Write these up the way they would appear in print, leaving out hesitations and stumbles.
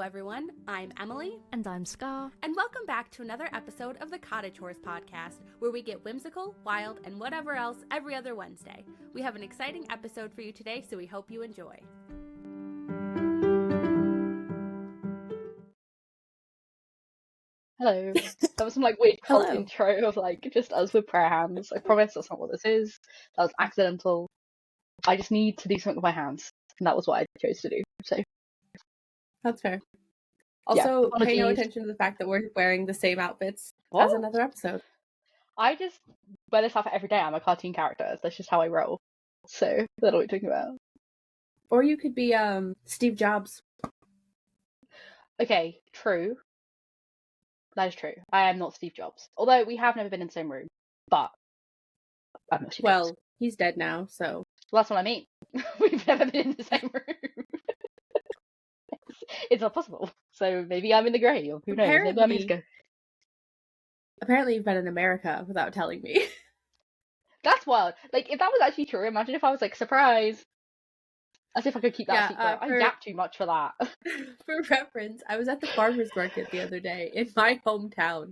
everyone. I'm Emily. And I'm Scar. And welcome back to another episode of the Cottage Horse podcast, where we get whimsical, wild, and whatever else every other Wednesday. We have an exciting episode for you today, so we hope you enjoy. Hello. That was some weird cult intro of just us with prayer hands. I promise that's not what this is. That was accidental. I just need to do something with my hands. And that was what I chose to do. So that's fair. Also, pay no attention to the fact that we're wearing the same outfits as another episode. I just wear this outfit every day. I'm a cartoon character. That's just how I roll. So, I don't know what you're talking about. Or you could be Steve Jobs. Okay, true. That is true. I am not Steve Jobs. Although we have never been in the same room. But I'm not Steve Jobs. Well, he's dead now, so. Well, that's what I mean. We've never been in the same room. It's not possible. So maybe I'm in the grave. Who knows? Maybe I'm in the Apparently you've been in America without telling me. That's wild. If that was actually true, imagine if I was surprise. As if I could keep that secret. I gap too much for that. For reference, I was at the farmer's market the other day in my hometown.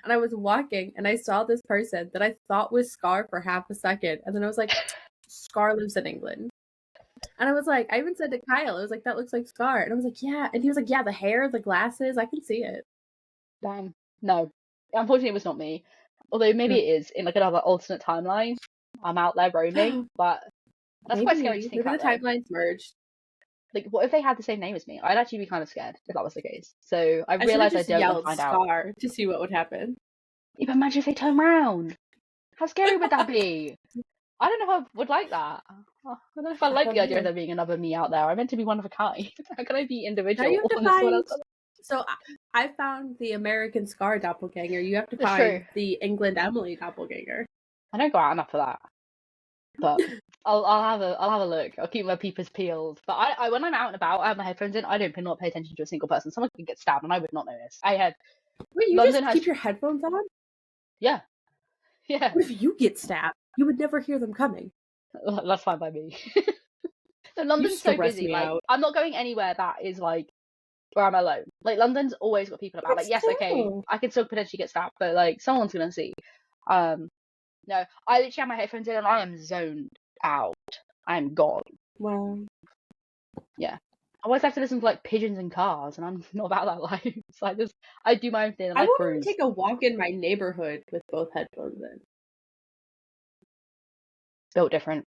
And I was walking and I saw this person that I thought was Scar for half a second. And then I was like, Scar lives in England. And I was like, I even said to Kyle, I was like, that looks like Scar. And I was like, yeah. And he was like, yeah, the hair, the glasses, I can see it. Damn. No. Unfortunately, it was not me. Although maybe it is in another alternate timeline. I'm out there roaming, but that's quite scary to think about. Maybe the timelines merged. What if they had the same name as me? I'd actually be kind of scared if that was the case. So I realised I don't want to find Scar out to see what would happen. Yeah, but imagine if they turn around. How scary would that be? I don't know if I would like that. I don't know if I like the idea of there being another me out there. I'm meant to be one of a kind. How can I be individual? You have to find... So I found the American Scar doppelganger. You have to find the England Emily doppelganger. I don't go out enough for that. But I'll have a look. I'll keep my peepers peeled. But I when I'm out and about, I have my headphones in. I don't not pay attention to a single person. Someone could get stabbed, and I would not notice. Wait, you London just keep your headphones on? Yeah. What if you get stabbed? You would never hear them coming. That's fine by me. So London's so busy. I'm not going anywhere that is where I'm alone. London's always got people about. Yes, okay, I can still potentially get stabbed, but someone's gonna see. No, I literally have my headphones in and I am zoned out. I am gone. Wow. Yeah. I always have to listen to pigeons and cars, and I'm not about that life. So I do my own thing. And I won't even take a walk in my neighborhood with both headphones in. Built different.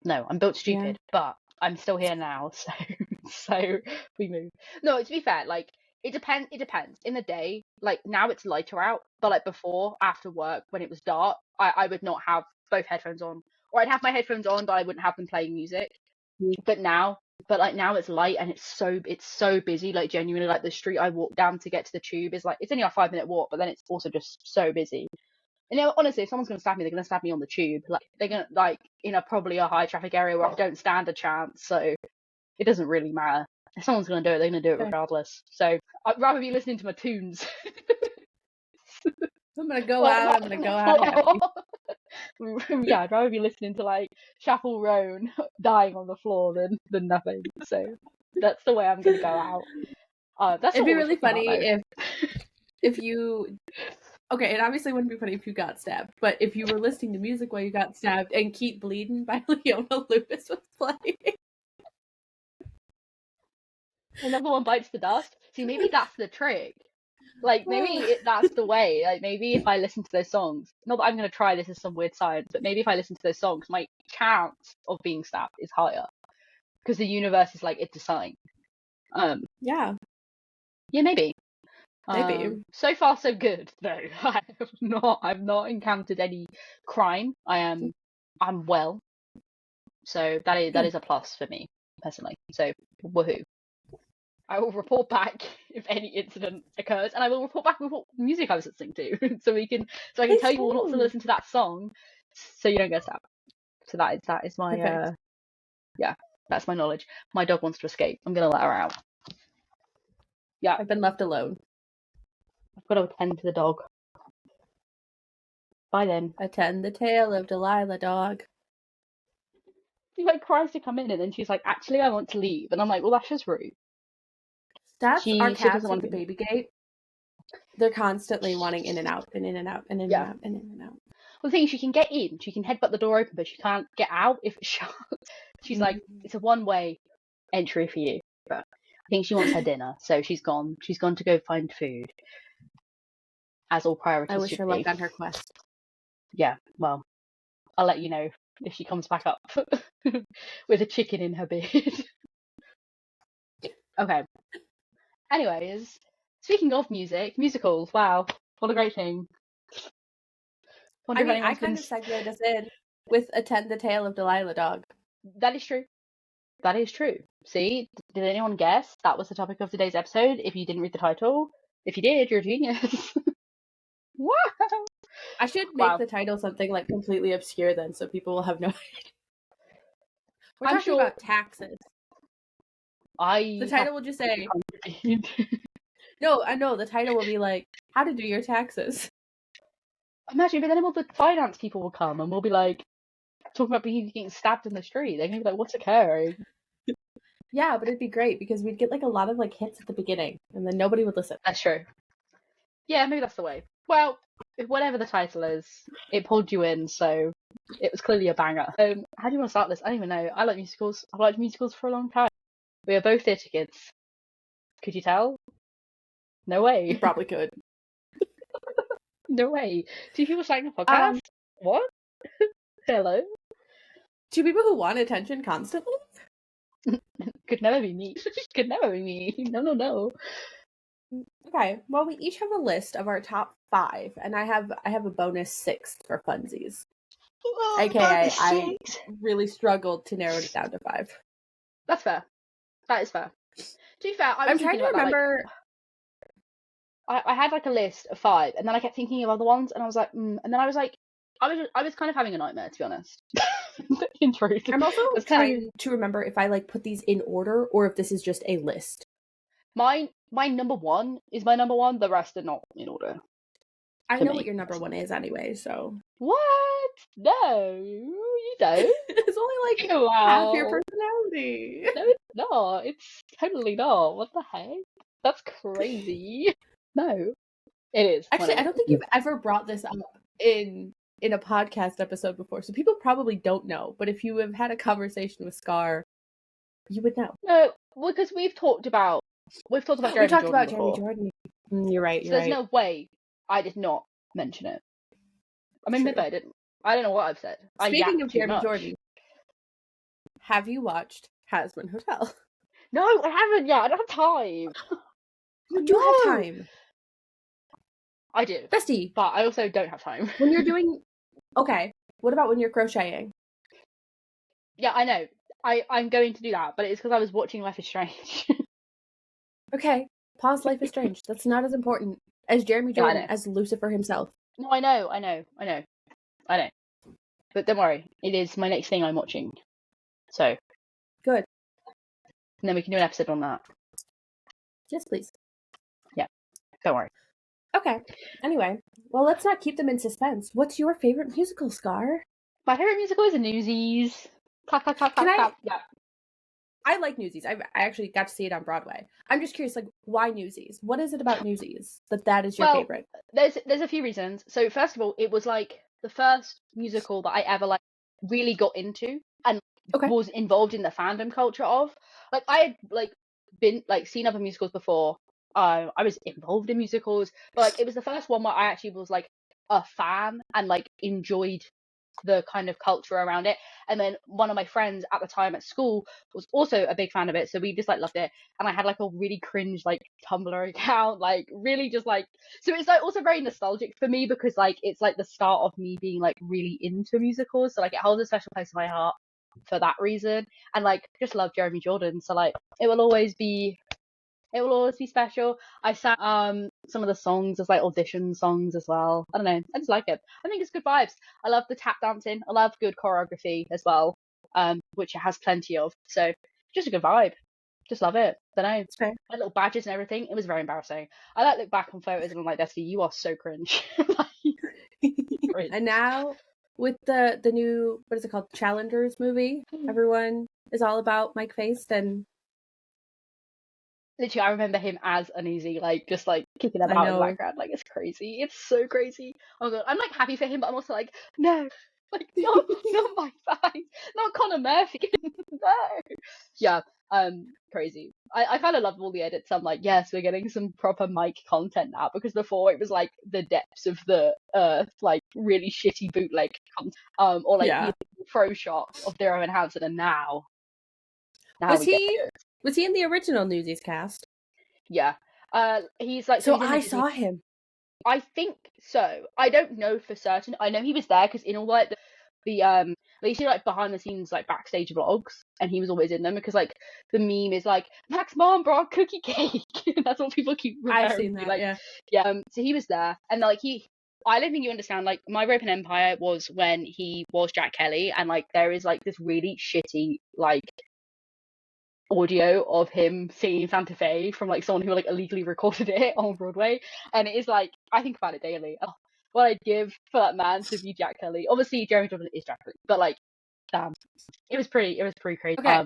No, I'm built stupid, but I'm still here now, so we move. No, to be fair, it depends. In the day, now it's lighter out, but before, after work, when it was dark, I would not have both headphones on, or I'd have my headphones on, but I wouldn't have them playing music. But now it's light and it's so busy. Genuinely, the street I walk down to get to the tube is it's only a 5-minute walk, but then it's also just so busy. And honestly, if someone's gonna stab me, they're gonna stab me on the tube. They're gonna in probably a high traffic area where I don't stand a chance. So it doesn't really matter. If someone's gonna do it, they're gonna do it regardless. So I'd rather be listening to my tunes. I'm gonna go out. Yeah, I'd rather be listening to Chapel Roan dying on the floor than nothing. So that's the way I'm gonna go out. It'd be really funny if you. Okay, it obviously wouldn't be funny if you got stabbed, but if you were listening to music while you got stabbed and Keep Bleeding by Leona Lewis was playing. Another one bites the dust. See, maybe that's the trick. Maybe that's the way. Maybe if I listen to those songs, not that I'm going to try this as some weird science, but maybe if I listen to those songs, my chance of being stabbed is higher. Because the universe is it's a sign. Yeah. Yeah, maybe. Maybe. So far, so good, though. I've not encountered any crime. I'm well. So that is a plus for me, personally. So, woohoo. I will report back if any incident occurs, and I will report back with what music I was listening to, so I can tell you all not to listen to that song, so you don't get stabbed. So that is my that's my knowledge. My dog wants to escape. I'm gonna let her out. Yeah, I've been left alone. I've got to attend to the dog. Bye then. Attend the tale of Delilah Dog. She cries to come in, and then she's like, "Actually, I want to leave," and I'm like, "Well, that's just rude." That's our She doesn't cats want with to the be. baby gate. They're constantly wanting in and out and in and out and in and Yeah. out and in and out. Well, the thing is, she can get in, she can headbutt the door open, but she can't get out if it's shut. She's like, it's a one-way entry for you. But I think she wants her dinner, so she's gone. She's gone to go find food, as all I priorities wish should her be. luck on her quest. Yeah, well, I'll let you know if she comes back up with a chicken in her beard. Okay. Anyways, speaking of music, musicals. Wow, what a great thing. Wonder I if mean, I anyone's been. kind of segued us in with Attend the Tale of Delilah Dog. That is true. That is true. See, did anyone guess that was the topic of today's episode? If you didn't read the title, if you did, you're a genius. Wow. I should make Wow. the title something like completely obscure then, so people will have no idea. We're I'm talking sure about taxes. The I have title will just say, to read. no, I know, the title will be like, how to do your taxes. Imagine, but then all the finance people will come and we'll be like talking about getting stabbed in the street. They're gonna be like, "What's occurring?" Yeah, but it'd be great because we'd get like a lot of like hits at the beginning and then nobody would listen. That's true. Yeah, maybe that's the way. Well, whatever the title is, it pulled you in, so it was clearly a banger. How do you want to start this? I don't even know. I like musicals. I've liked musicals for a long time. We are both theatre kids. Could you tell? No way. You probably could. No way. Two people starting a podcast? What? Hello? Two people who want attention constantly? Could never be me. Could never be me. No, no, no. Okay, well, we each have a list of our top 5, and I have a bonus 6 for funsies. AKA, I really struggled to narrow it down to 5. That's fair. That is fair. To be fair, I was I'm trying thinking to about remember. that. Like, I had like a list of 5, and then I kept thinking of other ones, and I was like, and then I was like, I was kind of having a nightmare, to be honest. In truth, I'm also it's trying to remember if I like put these in order or if this is just a list. my number 1 is my number 1. The rest are not in order. I know what your number 1 is anyway, so. What? No, you don't. It's only like half your personality. No, it's not. It's totally not. What the heck? That's crazy. No, it is. Actually, I don't think you've ever brought this up in a podcast episode before, so people probably don't know. But if you have had a conversation with Scar, you would know. No, well, because we've talked about Jeremy We talked Jordan about before. Jeremy Jordan. You're right. So there's no way I did not mention it. I mean, maybe I didn't. I don't know what I've said. Speaking of Jeremy Jordan, have you watched Hazbin Hotel? No, I haven't yet. I don't have time. You do have time. I do. Bestie. But I also don't have time. When you're doing... Okay, what about when you're crocheting? Yeah, I know. I'm going to do that, but it's because I was watching Life is Strange. Okay, pause Life is Strange. That's not as important as Jeremy Jordan, as Lucifer himself. No, I know. But don't worry, it is my next thing I'm watching. So. Good. And then we can do an episode on that. Yes, please. Yeah, don't worry. Okay. Anyway, well, let's not keep them in suspense. What's your favorite musical, Scar? My favorite musical is Newsies. Clap, clap, clap, clap, clap. Yeah. I like Newsies. I actually got to see it on Broadway. I'm just curious, like, why Newsies? What is it about Newsies that is your favorite? There's a few reasons. So first of all, it was like the first musical that I ever like really got into and was involved in the fandom culture of. Like I had like been like seen other musicals before. I was involved in musicals, but like it was the first one where I actually was like a fan and like enjoyed the kind of culture around it. And then one of my friends at the time at school was also a big fan of it, so we just like loved it. And I had like a really cringe like Tumblr account, like really just like, so it's like also very nostalgic for me because like it's like the start of me being like really into musicals, so like it holds a special place in my heart for that reason. And like just love Jeremy Jordan, so like it will always be special. I sang some of the songs as like audition songs as well. I don't know. I just like it. I think it's good vibes. I love the tap dancing. I love good choreography as well, which it has plenty of. So just a good vibe. Just love it. Don't know. It's fair. My little badges and everything. It was very embarrassing. I like look back on photos and I'm like, Destiny, you are so cringe. Cringe. And now with the new, what is it called, Challengers movie, everyone is all about Mike Feist and Literally, I remember him as Uneasy, like just like kicking I about in the know. background. Like it's crazy. It's so crazy. Oh god, I'm like happy for him, but I'm also like, no, like not my fans, not Connor Murphy. No. Yeah, crazy. I kind of love all the edits. I'm like, yes, we're getting some proper Mike content now, because before it was like the depths of the earth, like really shitty bootleg content, or like Yeah. the pro shot of their own Hansen, and now Was we get he good. was he in the original Newsies cast? Yeah. He's like, so So he's in the I Disney. saw him. I think so. I don't know for certain. I know he was there because in all like you see like behind the scenes like backstage vlogs, and he was always in them, because like the meme is like Max mom brought cookie cake. That's what people keep I've referring seen to. that, Like, yeah. yeah. So he was there, and like I don't think you understand. Like, My Rope Empire was when he was Jack Kelly, and like there is like this really shitty like audio of him singing Santa Fe from like someone who like illegally recorded it on Broadway, and it is like, I think about it daily. Oh, what I'd give for that man to be Jack Kelly. Obviously, Jeremy Jordan is Jack Kelly, but like, damn, it was pretty crazy. Okay.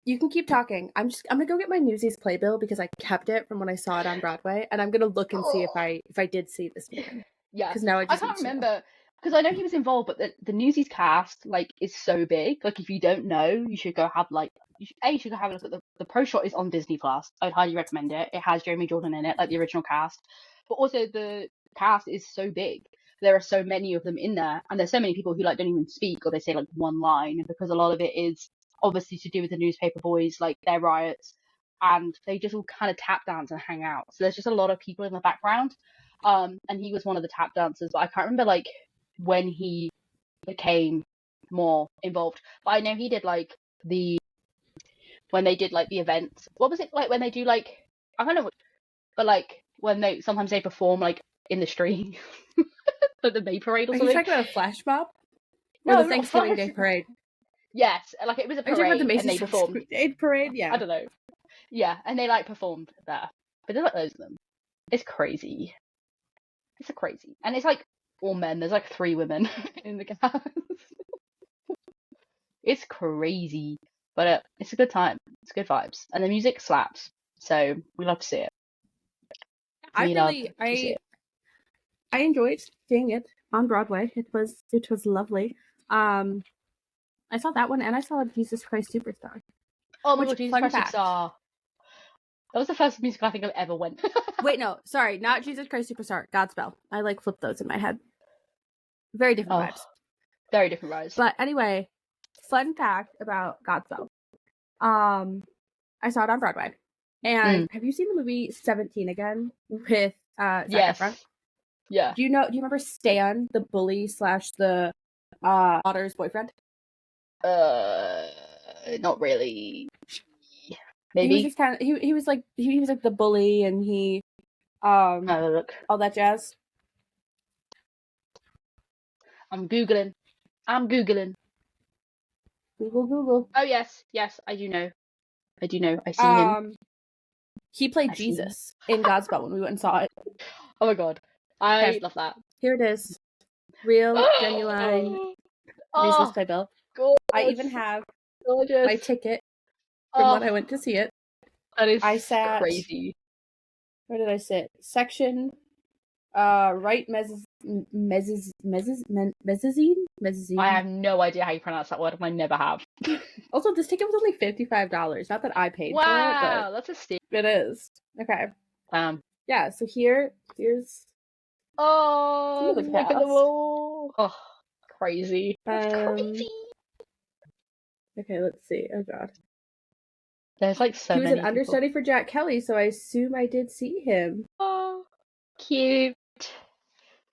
You can keep talking. I'm gonna go get my Newsies playbill because I kept it from when I saw it on Broadway, and I'm gonna look and see if I did see this man. Yeah, Because now I I just need can't to know. remember, because I know he was involved, but the Newsies cast like is so big. Like, if you don't know, you should go have like you should go have a look at the pro shot is on Disney Plus. I'd highly recommend it. It has Jeremy Jordan in it, like the original cast, but also the cast is so big. There are so many of them in there, and there's so many people who like don't even speak, or they say like one line, because a lot of it is obviously to do with the newspaper boys, like their riots, and they just all kind of tap dance and hang out. So there's just a lot of people in the background. And he was one of the tap dancers, but I can't remember like when he became more involved. But I know he did like when they did like the events. What was it like when they do like, I don't know, but like when they sometimes they perform like in the street, at the May parade or Are you something. talking about a flash mob? Or No, the not Thanksgiving flash. Day parade? Yes, like it was a Are you talking about the parade and Macy's they performed. Thanksgiving Day parade? I Yeah. don't know. Yeah, and they like performed there. But there's like loads of them. It's crazy. It's a crazy, and it's like all men. There's like 3 women in the cast. It's crazy, but it's a good time. It's good vibes, and the music slaps. So we love to see it. I We love to see it. enjoyed seeing it on Broadway. It was lovely. I saw that one, and I saw Jesus Christ Superstar. Oh my Which, god, Jesus fun Christ fact. Superstar! That was the first musical I think I've ever went. Wait, no, sorry, not Jesus Christ Superstar. Godspell. I like flipped those in my head. Very different Oh, vibes. very different vibes. But anyway, fun fact about Godspell. I saw it on Broadway. And have you seen the movie 17 again with Zac Yes. Efron? Yeah. Do you remember Stan, the bully / the daughter's boyfriend? Not really. He Maybe. was just kind of he was like the bully, and he Look. all that jazz. I'm googling. Google. Oh yes, I do know. I see him. He played Jesus in Godspell when we went and saw it. Oh my god, I love that. Here it is. Real, genuine Macy's playbill. Gorgeous. I even have my ticket from when I went to see it. That is I sat crazy. Where did I sit? Section right mezzanine. I have no idea how you pronounce that word, and I never have. Also, this ticket was only $55. Not that I paid for it, Wow, but that's a steal. it is. Okay. Yeah, so here's look at them all. Oh, crazy. That's crazy. Okay, let's see. Oh god. There's like so many. He was an understudy for Jack Kelly, so I assume I did see him. Oh, cute.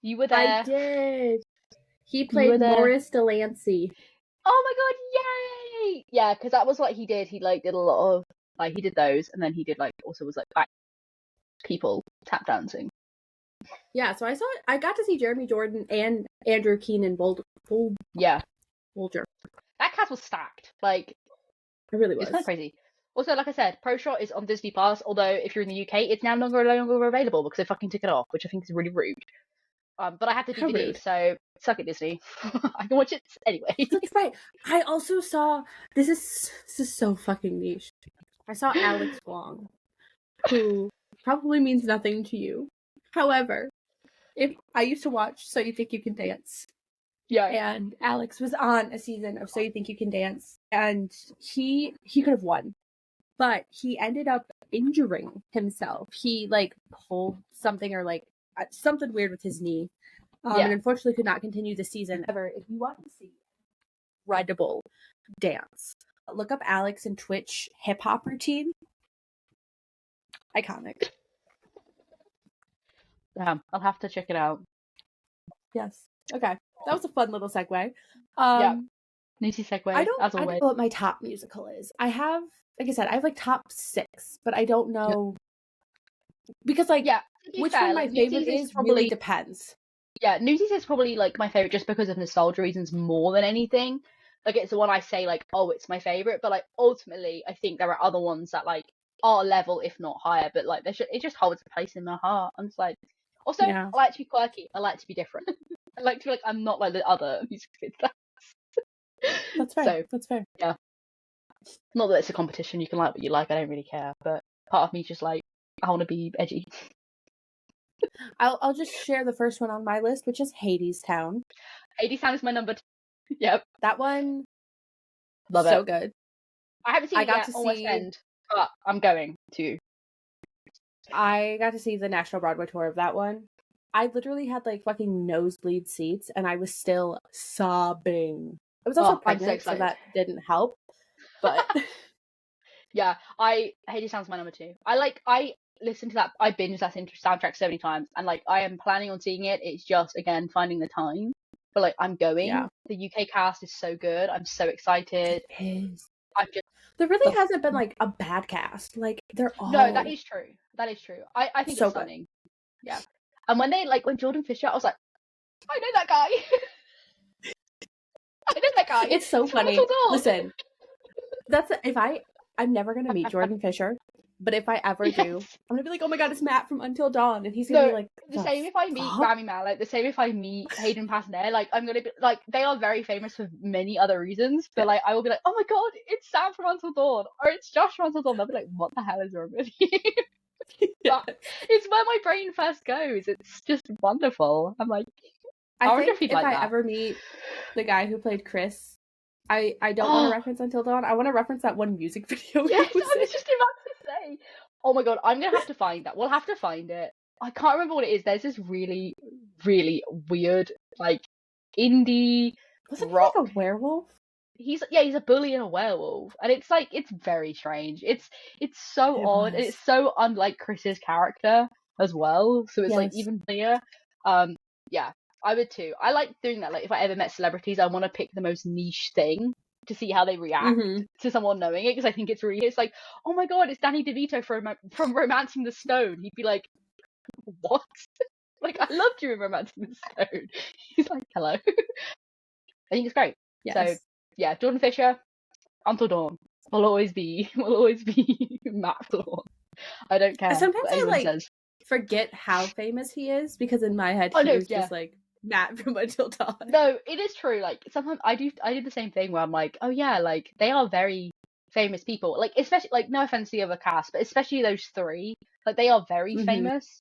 You were there. I did. He played Morris Delancey. Oh my god, yay! Yeah, because that was what he did. He like did a lot of like he did those, and then he did like also was like back people tap dancing. Yeah, so I got to see Jeremy Jordan and Andrew Keenan Bolger. That cast was stacked. Like, it really was. It's kind of crazy. Also, like I said, Pro Shot is on Disney Plus, although if you're in the UK, it's now no longer available because they fucking took it off, which I think is really rude. But I have the DVD, so suck it, Disney. I can watch it anyway. That's right. I also saw this is so fucking niche. I saw Alex Wong who probably means nothing to you. However, if I used to watch So You Think You Can Dance, Yeah. and Alex was on a season of So You Think You Can Dance, and he could have won, but he ended up injuring himself. He like pulled something or like something weird with his knee, and unfortunately could not continue the season. However, if you want to see incredible dance, look up Alex and Twitch hip hop routine. Iconic. Damn, I'll have to check it out. Yes. Okay. That was a fun little segue. Newsy segue. I don't as always. know what my top musical is. I have, like I said, I have like top 6, but I don't know because like which one my favorite is probably really depends. Yeah, Newsies is probably like my favorite just because of nostalgia reasons more than anything. Like it's the one I say like, oh, it's my favorite, but like ultimately I think there are other ones that like are level if not higher, but like it just holds a place in my heart. I'm just like, also I like to be quirky. I like to be different. I like to be like I'm not like the other music kids. That's fair. So, that's fair. Yeah. Not that it's a competition. You can like what you like. I don't really care. But part of me just like I want to be edgy. I'll just share the first one on my list, which is Hadestown. Hadestown is my number 2. Yep. That one, love so it. good. I haven't seen it yet on West End, but I'm going to. I got to see the National Broadway tour of that one. I literally had like fucking nosebleed seats, and I was still sobbing. I was also pregnant, so that didn't help. But yeah, Hadestown's my number 2. I listened to that. I binged that soundtrack so many times, and like I am planning on seeing it. It's just again finding the time. But like I'm going. Yeah. The UK cast is so good. I'm so excited. It is. I'm just. There really hasn't been like a bad cast. Like they're all. No, that is true. That is true. I think so it's stunning. Good. Yeah. And when Jordan Fisher, I was like, I know that guy. I know that guy. It's so funny. Listen, I'm never gonna meet Jordan Fisher, but if I ever do, I'm gonna be like, oh my god, it's Matt from Until Dawn, and he's gonna be like, the same if I meet Rami Malek, the same if I meet Hayden Panettiere, like I'm gonna be like, they are very famous for many other reasons, but like I will be like, oh my god, it's Sam from Until Dawn, or it's Josh from Until Dawn. They'll be like, what the hell is wrong with you? It's where my brain first goes. It's just wonderful. I'm like, I think if I ever meet the guy who played Chris, I don't want to reference Until Dawn. I want to reference that one music video. Yes, I was just about to say. Oh my god, I'm gonna have to find that. We'll have to find it. I can't remember what it is. There's this really, really weird, like indie Wasn't rock. He like a werewolf? He's a bully and a werewolf, and it's like it's very strange. It's so odd, and it's so unlike Chris's character as well. So it's like even clear. Yeah, I would too. I like doing that. Like if I ever met celebrities, I want to pick the most niche thing to see how they react to someone knowing it, because I think it's like, oh my god, it's Danny DeVito from Romancing the Stone. He'd be like, what? Like I loved you in Romancing the Stone. He's like, hello. I think it's great. Yes. So yeah, Jordan Fisher, Until Dawn will always be Matt Dawn. I don't care. Sometimes what anyone says. Forget how famous he is, because in my head he was just like Matt from Until Dawn. No, it is true. Like sometimes I do the same thing where I'm like, oh yeah, like they are very famous people. Like especially like no offense to the other cast, but especially those 3, like they are very famous.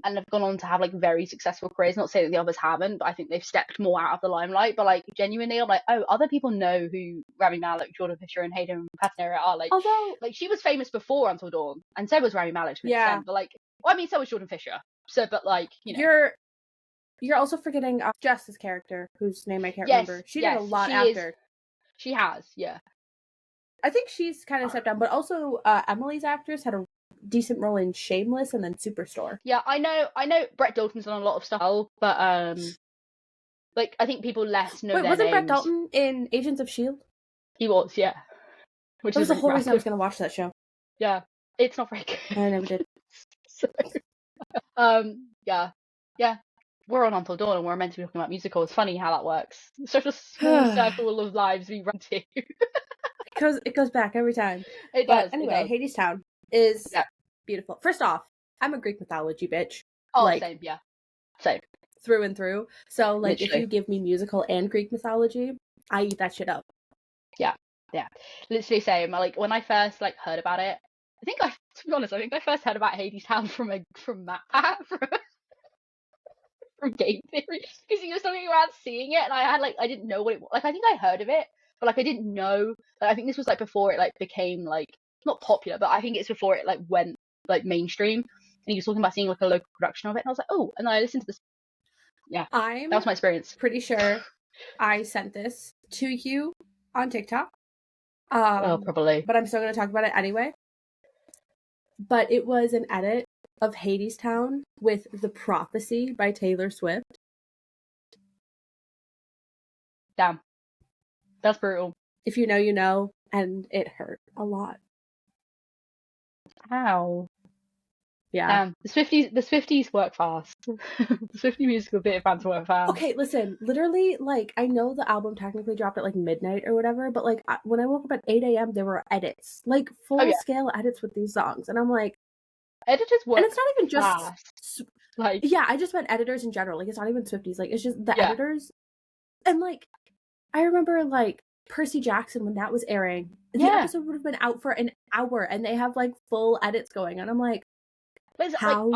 And have gone on to have like very successful careers. Not saying that the others haven't, but I think they've stepped more out of the limelight. But like genuinely, I'm like, oh, other people know who Rami Malek, Jordan Fisher, and Hayden Panettiere are. Like, although like she was famous before Until Dawn, and so was Rami Malek to an extent. But like, well, I mean, so was Jordan Fisher. So, but like, you know, you're also forgetting Jess's character, whose name I can't remember. She did a lot after. She has, yeah. I think she's kind of stepped down, but also Emily's actress had a decent role in Shameless and then Superstore. Yeah, I know Brett Dalton's done a lot of stuff, but like I think people less know their names. Wasn't Brett Dalton in Agents of S.H.I.E.L.D.? He was, yeah. Which was the whole reason I was going to watch that show. Yeah, it's not very good. I never did. So, yeah. We're on Until Dawn and we're meant to be talking about musicals. Funny how that works. Such a small circle of lives we run to. It goes back every time. It does. Anyway, Hadestown is beautiful. First off, I'm a Greek mythology bitch. Oh, like, same, yeah. Same. Through and through. So, like, literally, if you give me musical and Greek mythology, I eat that shit up. Yeah. Literally same. Like, when I first, like, heard about it, I think I To be honest, I think I first heard about Hades Town from Matt Pat from Game Theory, because he was talking about seeing it, and I didn't know what it was. Like, I think I heard of it, but like I didn't know. Like, I think this was like before it like became like not popular, but I think it's before it like went like mainstream. And he was talking about seeing like a local production of it, and I was like, oh, and then I listened to this. Yeah, I'm that was my experience. pretty sure I sent this to you on TikTok. Probably. But I'm still going to talk about it anyway. But it was an edit of Hades Town with The Prophecy by Taylor Swift. Damn. That's brutal. If you know, you know, and it hurt a lot. Ow. Yeah. Damn. The Swifties work fast. The Swiftie musical theatre fans work fast. Okay, listen, literally, like, I know the album technically dropped at like midnight or whatever, but like when I woke up at 8 a.m., there were edits, like full scale edits with these songs. And I'm like, editors work, and it's not even just fast. Like, yeah, I just meant editors in general. Like, it's not even Swifties. Like, it's just the editors. And like, I remember like Percy Jackson when that was airing. The episode would have been out for an hour, and they have like full edits going. And I'm like, how?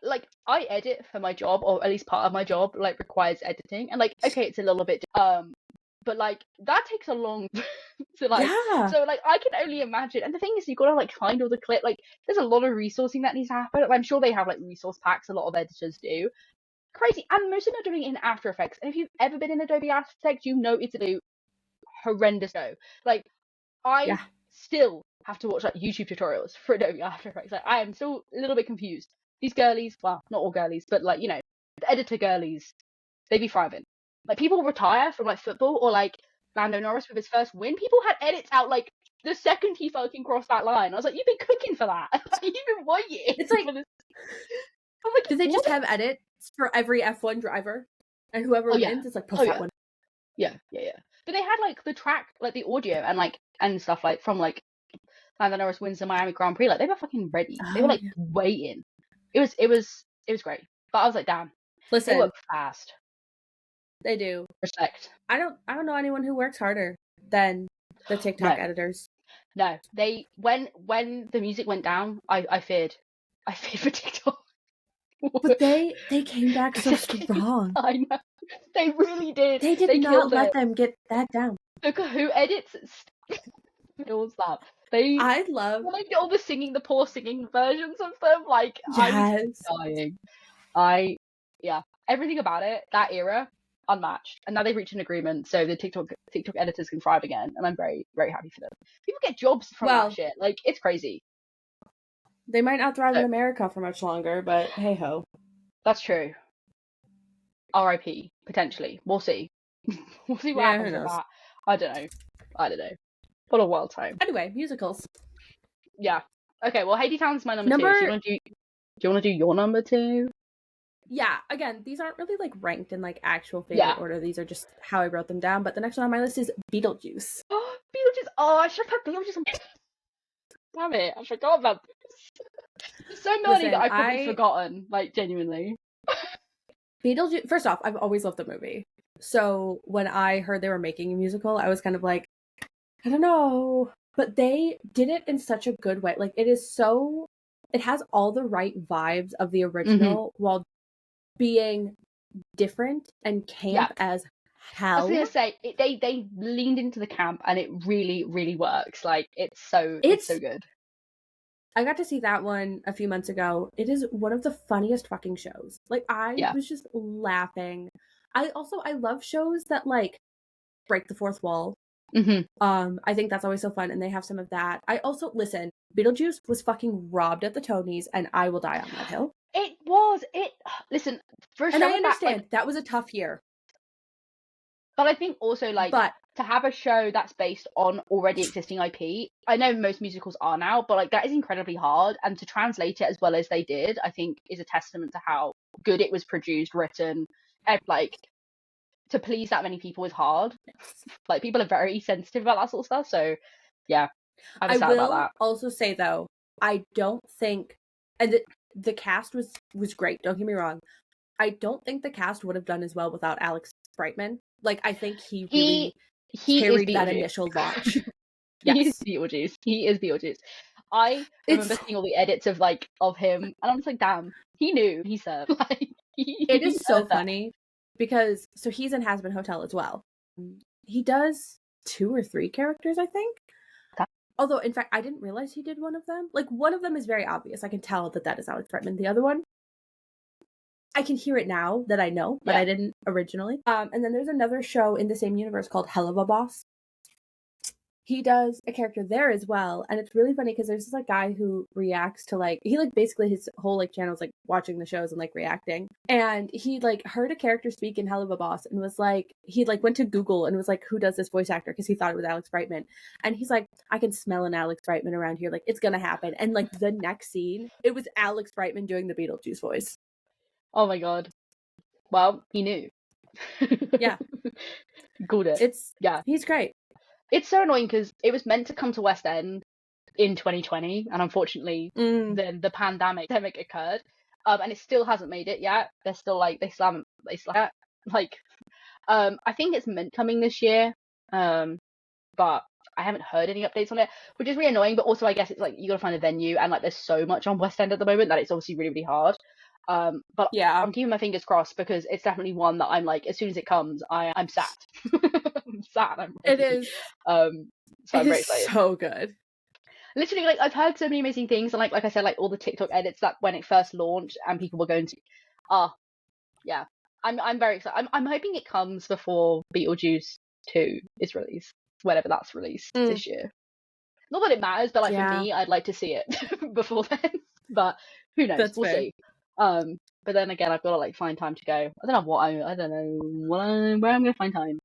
Like, I edit for my job, or at least part of my job like requires editing, and like, okay, it's a little bit but like that takes a long to like so like I can only imagine. And the thing is, you gotta like find all the clip. Like, there's a lot of resourcing that needs to happen. I'm sure they have like resource packs, a lot of editors do. Crazy. And most of them are doing it in After Effects, and if you've ever been in Adobe After Effects, you know it's a horrendous show. Like, I still have to watch like YouTube tutorials for Adobe After Effects. Like, I am still a little bit confused. These girlies, well, not all girlies, but like, you know, the editor girlies, they be thriving. Like, people retire from like football, or like Lando Norris with his first win. People had edits out like the second he fucking crossed that line. I was like, you've been cooking for that. You've been waiting. It's like, I'm like, did they just have edits for every F1 driver, and whoever wins is like post that one? Yeah. But they had like the track, like the audio and stuff like from like Lando Norris wins the Miami Grand Prix. Like, they were fucking ready. They were like waiting. It was great. But I was like, damn. Listen, they work fast. They do. Respect. I don't know anyone who works harder than the TikTok editors. No, they when the music went down, I feared for TikTok. But they came back so strong. I know. They really did. They did not let them get that down. Look at who edits feels that. I love like all the poor singing versions of them. Like, I was dying. Everything about it, that era, unmatched. And now they've reached an agreement, so the TikTok editors can thrive again, and I'm very, very happy for them. People get jobs from that shit. Like, it's crazy. They might not thrive in America for much longer, but hey ho. That's true. R.I.P. potentially. We'll see. We'll see what happens with that. I don't know. What a wild time. Anyway, musicals. Yeah. Okay, well, Hades Town's my number 2. Do you want to do your number 2? Yeah, again, these aren't really like ranked in like actual favorite order. These are just how I wrote them down. But the next one on my list is Beetlejuice. Oh, Beetlejuice! Oh, I should have put Beetlejuice on. Damn it, I forgot about this. There's so many that I've probably forgotten, like, genuinely. Beetlejuice, first off, I've always loved the movie. So when I heard they were making a musical, I was kind of like, I don't know. But they did it in such a good way. Like, it has all the right vibes of the original while being different and camp as hell. I was gonna say, they leaned into the camp, and it really, really works. Like, it's so good. I got to see that one a few months ago. It is one of the funniest fucking shows. Like, I was just laughing. I love shows that like break the fourth wall. I think that's always so fun, and they have some of that. I also listen. Beetlejuice was fucking robbed at the Tonys, and I will die on that hill. It was. Listen, for and I understand that was a tough year. But I think also, like, to have a show that's based on already existing IP, I know most musicals are now, but like, that is incredibly hard, and to translate it as well as they did, I think is a testament to how good it was produced, written. Like, to please that many people is hard. Like, people are very sensitive about that sort of stuff. So yeah, I'm sad about that. Also say though, I don't think, and the cast was great, don't get me wrong. I don't think the cast would have done as well without Alex Brightman. Like, I think he really carried that initial launch. He is Beetlejuice. I remember It's seeing all the edits of him, and I'm just like, damn, he knew he served. Like it he is so earned that. funny because so he's in Has Been Hotel as well. He does 2 or 3 characters, I think. Okay. Although, in fact, I didn't realize he did one of them. Like, one of them is very obvious. I can tell that that is Alex Brightman. The other one, I can hear it now that I know, but I didn't originally. And then there's another show in the same universe called Hell of a Boss. He does a character there as well, and it's really funny because there's this guy who reacts to he basically his whole channel is watching the shows and reacting, and he heard a character speak in Hell of a Boss and was he went to Google and was who does this voice actor, because he thought it was Alex Brightman, and he's I can smell an Alex Brightman around here, it's gonna happen, and the next scene it was Alex Brightman doing the Beetlejuice voice. Oh my god. Well, he knew. Yeah. Got it. He's great. It's so annoying because it was meant to come to West End in 2020, and unfortunately, then the pandemic occurred, and it still hasn't made it yet. They're still I think it's meant coming this year, but I haven't heard any updates on it, which is really annoying. But also, I guess it's you gotta find a venue, and there's so much on West End at the moment that it's obviously really, really hard. But yeah, I'm keeping my fingers crossed because it's definitely one that I'm as soon as it comes, I'm sad. I'm sad. I'm ready. It is. So I'm very excited. So good. Literally, I've heard so many amazing things, and like I said, all the TikTok edits that when it first launched and people were going to, yeah, I'm very excited. I'm hoping it comes before Beetlejuice 2 is released, whenever that's released this year. Not that it matters, but for me, I'd like to see it before then. But who knows? We'll see. But then again, I've got to find time to go. I don't know where I'm gonna find time.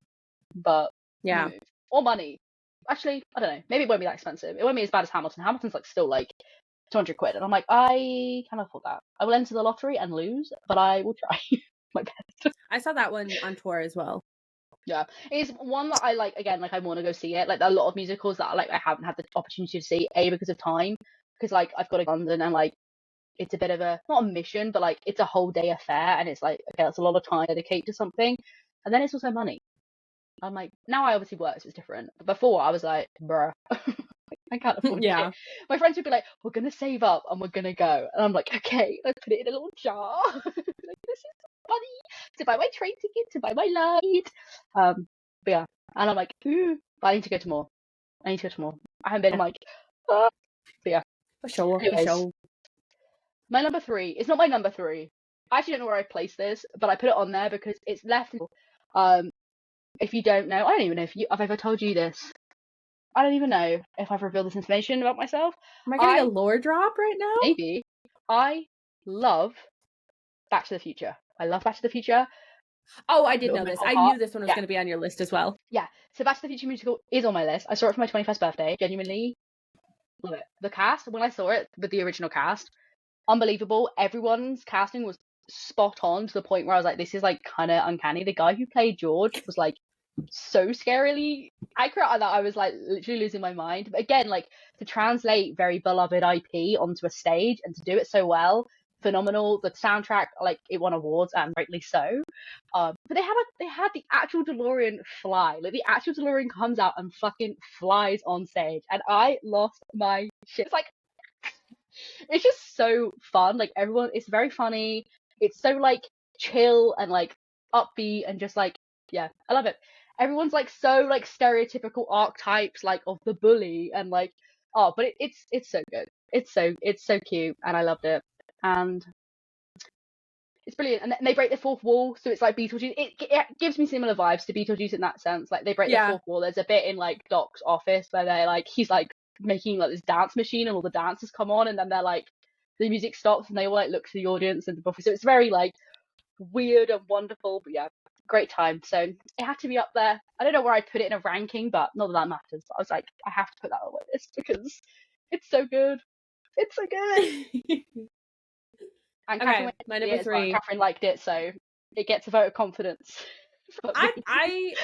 But yeah, or money. Actually, I don't know. Maybe it won't be that expensive. It won't be as bad as Hamilton. Hamilton's still 200 quid, and I'm I can't afford that. I will enter the lottery and lose, but I will try my best. I saw that one on tour as well. Yeah, it's one that I again. I want to go see it. There are a lot of musicals that I haven't had the opportunity to see, because of time, because I've got to go to London, and it's a bit of a not a mission, but it's a whole day affair, and it's okay, that's a lot of time to dedicate to something, and then it's also money. I'm now I obviously work, so it's different. But before I was bruh, I can't afford it. My friends would be we're gonna save up and we're gonna go, and I'm okay, let's put it in a little jar. This is money to buy my train ticket, to buy my light. But yeah, and I'm ooh, but I need to go to more. I haven't been. I'm but yeah. For sure. Anyways, for sure. My number 3 is not my number 3. I actually don't know where I placed this, but I put it on there because it's left. If you don't know, I don't even know if I've ever told you this. I don't even know if I've revealed this information about myself. Am I getting a lore drop right now? Maybe. I love Back to the Future. I love Back to the Future. Oh, I did know this. I knew this one was going to be on your list as well. Yeah. So Back to the Future musical is on my list. I saw it for my 21st birthday. Genuinely love it. The cast, when I saw it with the original cast, unbelievable. Everyone's casting was spot on, to the point where I was this is kind of uncanny. The guy who played George was so scarily accurate that I was literally losing my mind. But again, to translate very beloved IP onto a stage and to do it so well, phenomenal. The soundtrack, it won awards, and rightly so. But they had the actual DeLorean fly. The actual DeLorean comes out and fucking flies on stage, and I lost my shit. It's just so fun. Everyone, it's very funny. It's so chill and upbeat, and just yeah, I love it. Everyone's so stereotypical archetypes of the bully, and but it's so good. It's so cute, and I loved it, and it's brilliant. And they break the fourth wall, so it's Beetlejuice. It gives me similar vibes to Beetlejuice in that sense. They break the fourth wall. There's a bit in Doc's office where they're he's making this dance machine, and all the dancers come on, and then they're the music stops, and they all look to the audience and the buffet. So it's very weird and wonderful, but yeah, great time. So it had to be up there. I don't know where I'd put it in a ranking, but not that matters. I was I have to put that on my list because it's so good. It's so good. And okay, my number 3. Catherine liked it, so it gets a vote of confidence. I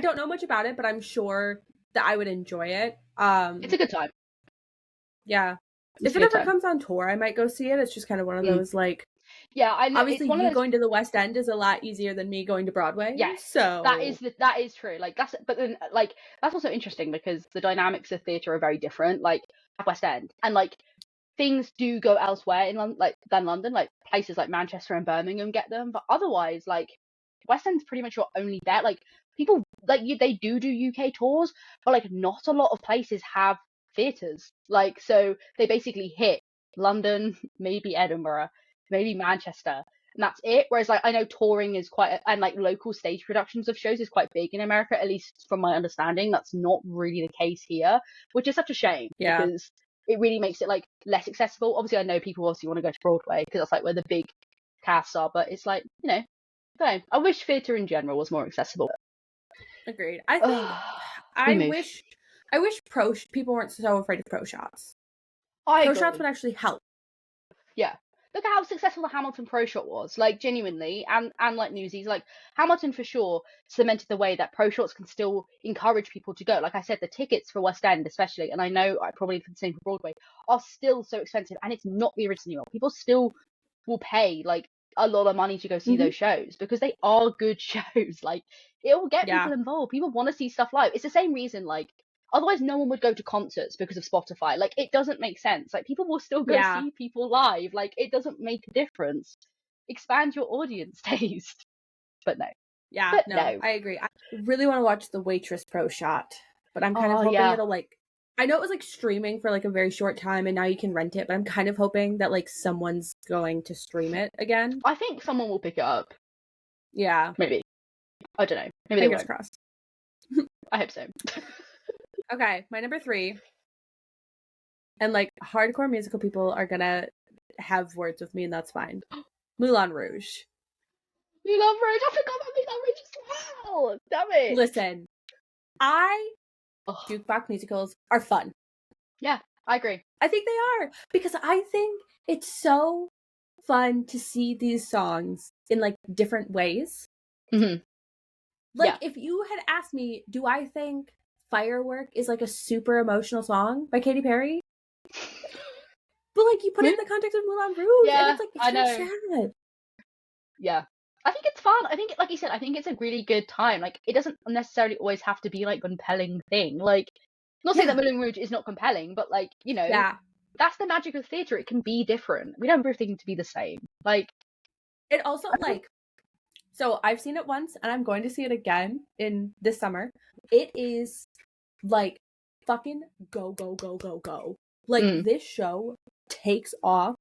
don't know much about it, but I'm sure that I would enjoy it. It's a good time. Yeah. If it ever comes on tour, I might go see it. It's just kind of one of those Yeah, I know it's Obviously, one of you those. going to the West End is a lot easier than me going to Broadway. Yes, So that is true. Like but then like that's also interesting because the dynamics of theatre are very different. Like at West End, and like things do go elsewhere in London, like than London. Like places like Manchester and Birmingham get them, but otherwise, like West End's pretty much your only bet. Like people like they do UK tours, but like not a lot of places have theatres. Like so they basically hit London, maybe Edinburgh, maybe Manchester, and that's it. Whereas like I know touring is and like local stage productions of shows is quite big in America, at least from my understanding. That's not really the case here, which is such a shame yeah, because it really makes it like less accessible. Obviously, I know people obviously want to go to Broadway because that's like where the big casts are, but it's like I don't know. I wish theatre in general was more accessible. agreed. I think We I move. wish I wish people weren't so afraid of pro shots. I Pro shots agree. would actually help. Yeah. Look at how successful the Hamilton Pro Shot was, like genuinely, and like Newsies, like Hamilton for sure cemented the way that Pro Shots can still encourage people to go. Like I said, the tickets for West End, especially, and I know I probably for the same for Broadway, are still so expensive, and it's not the original. People still will pay like a lot of money to go see Mm-hmm. those shows because they are good shows. Like it will get Yeah, people involved. People want to see stuff live. It's the same reason like otherwise no one would go to concerts because of Spotify. Like it doesn't make sense. Like people will still go yeah, see people live. Like it doesn't make a difference. Expand your audience taste. But no. yeah. But No, no. I agree. I really want to watch the Waitress pro shot, but I'm kind of Oh hoping yeah. it'll like. I know it was like streaming for like a very short time, and now you can rent it. But I'm kind of hoping that like someone's going to stream it again. I think someone will pick it up. Yeah, Maybe. I don't know. Maybe they fingers won't. crossed. I hope so. Okay, my number 3, and like hardcore musical people are gonna have words with me, and that's fine. Moulin Rouge. We love Rouge. I forgot about Moulin Rouge as well. Damn it. Listen, Oh, jukebox musicals are fun. yeah, I agree. I think they are because I think it's so fun to see these songs in like different ways. Mm-hmm. Like Yeah. if you had asked me, do I think Firework is like a super emotional song by Katy Perry? But like you put it in the context of Moulin Rouge and Yeah, it's like it's I very know. sad. Yeah. I think it's fun. I think, like you said, I think it's a really good time. Like, it doesn't necessarily always have to be like compelling thing. Like, not saying that Yeah. Moulin Rouge is not compelling, but like, Yeah. that's the magic of theatre. It can be different. We don't want everything to be the same. Like, It also like so I've seen it once and I'm going to see it again in this summer. It is like fucking go go go go go. Like mm, this show takes off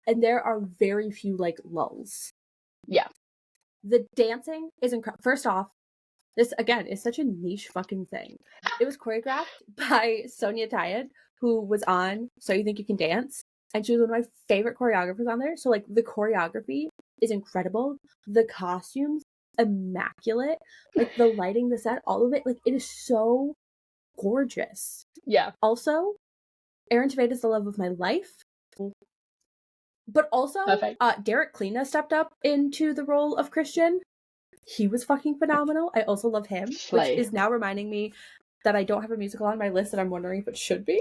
and there are very few like lulls. yeah, The dancing is incredible. First off, this again is such a niche fucking thing. It was choreographed by Sonia Tayed, who was on So You Think You Can Dance, and she was one of my favorite choreographers on there. So like the choreography is incredible. The costumes immaculate. Like the lighting, the set, all of it, like it is so gorgeous. yeah. Also, Aaron Tveit is the love of my life. But also, Perfect. Derek Klena stepped up into the role of Christian. He was fucking phenomenal. I also love him, which Slay. is now reminding me that I don't have a musical on my list and I'm wondering if it should be.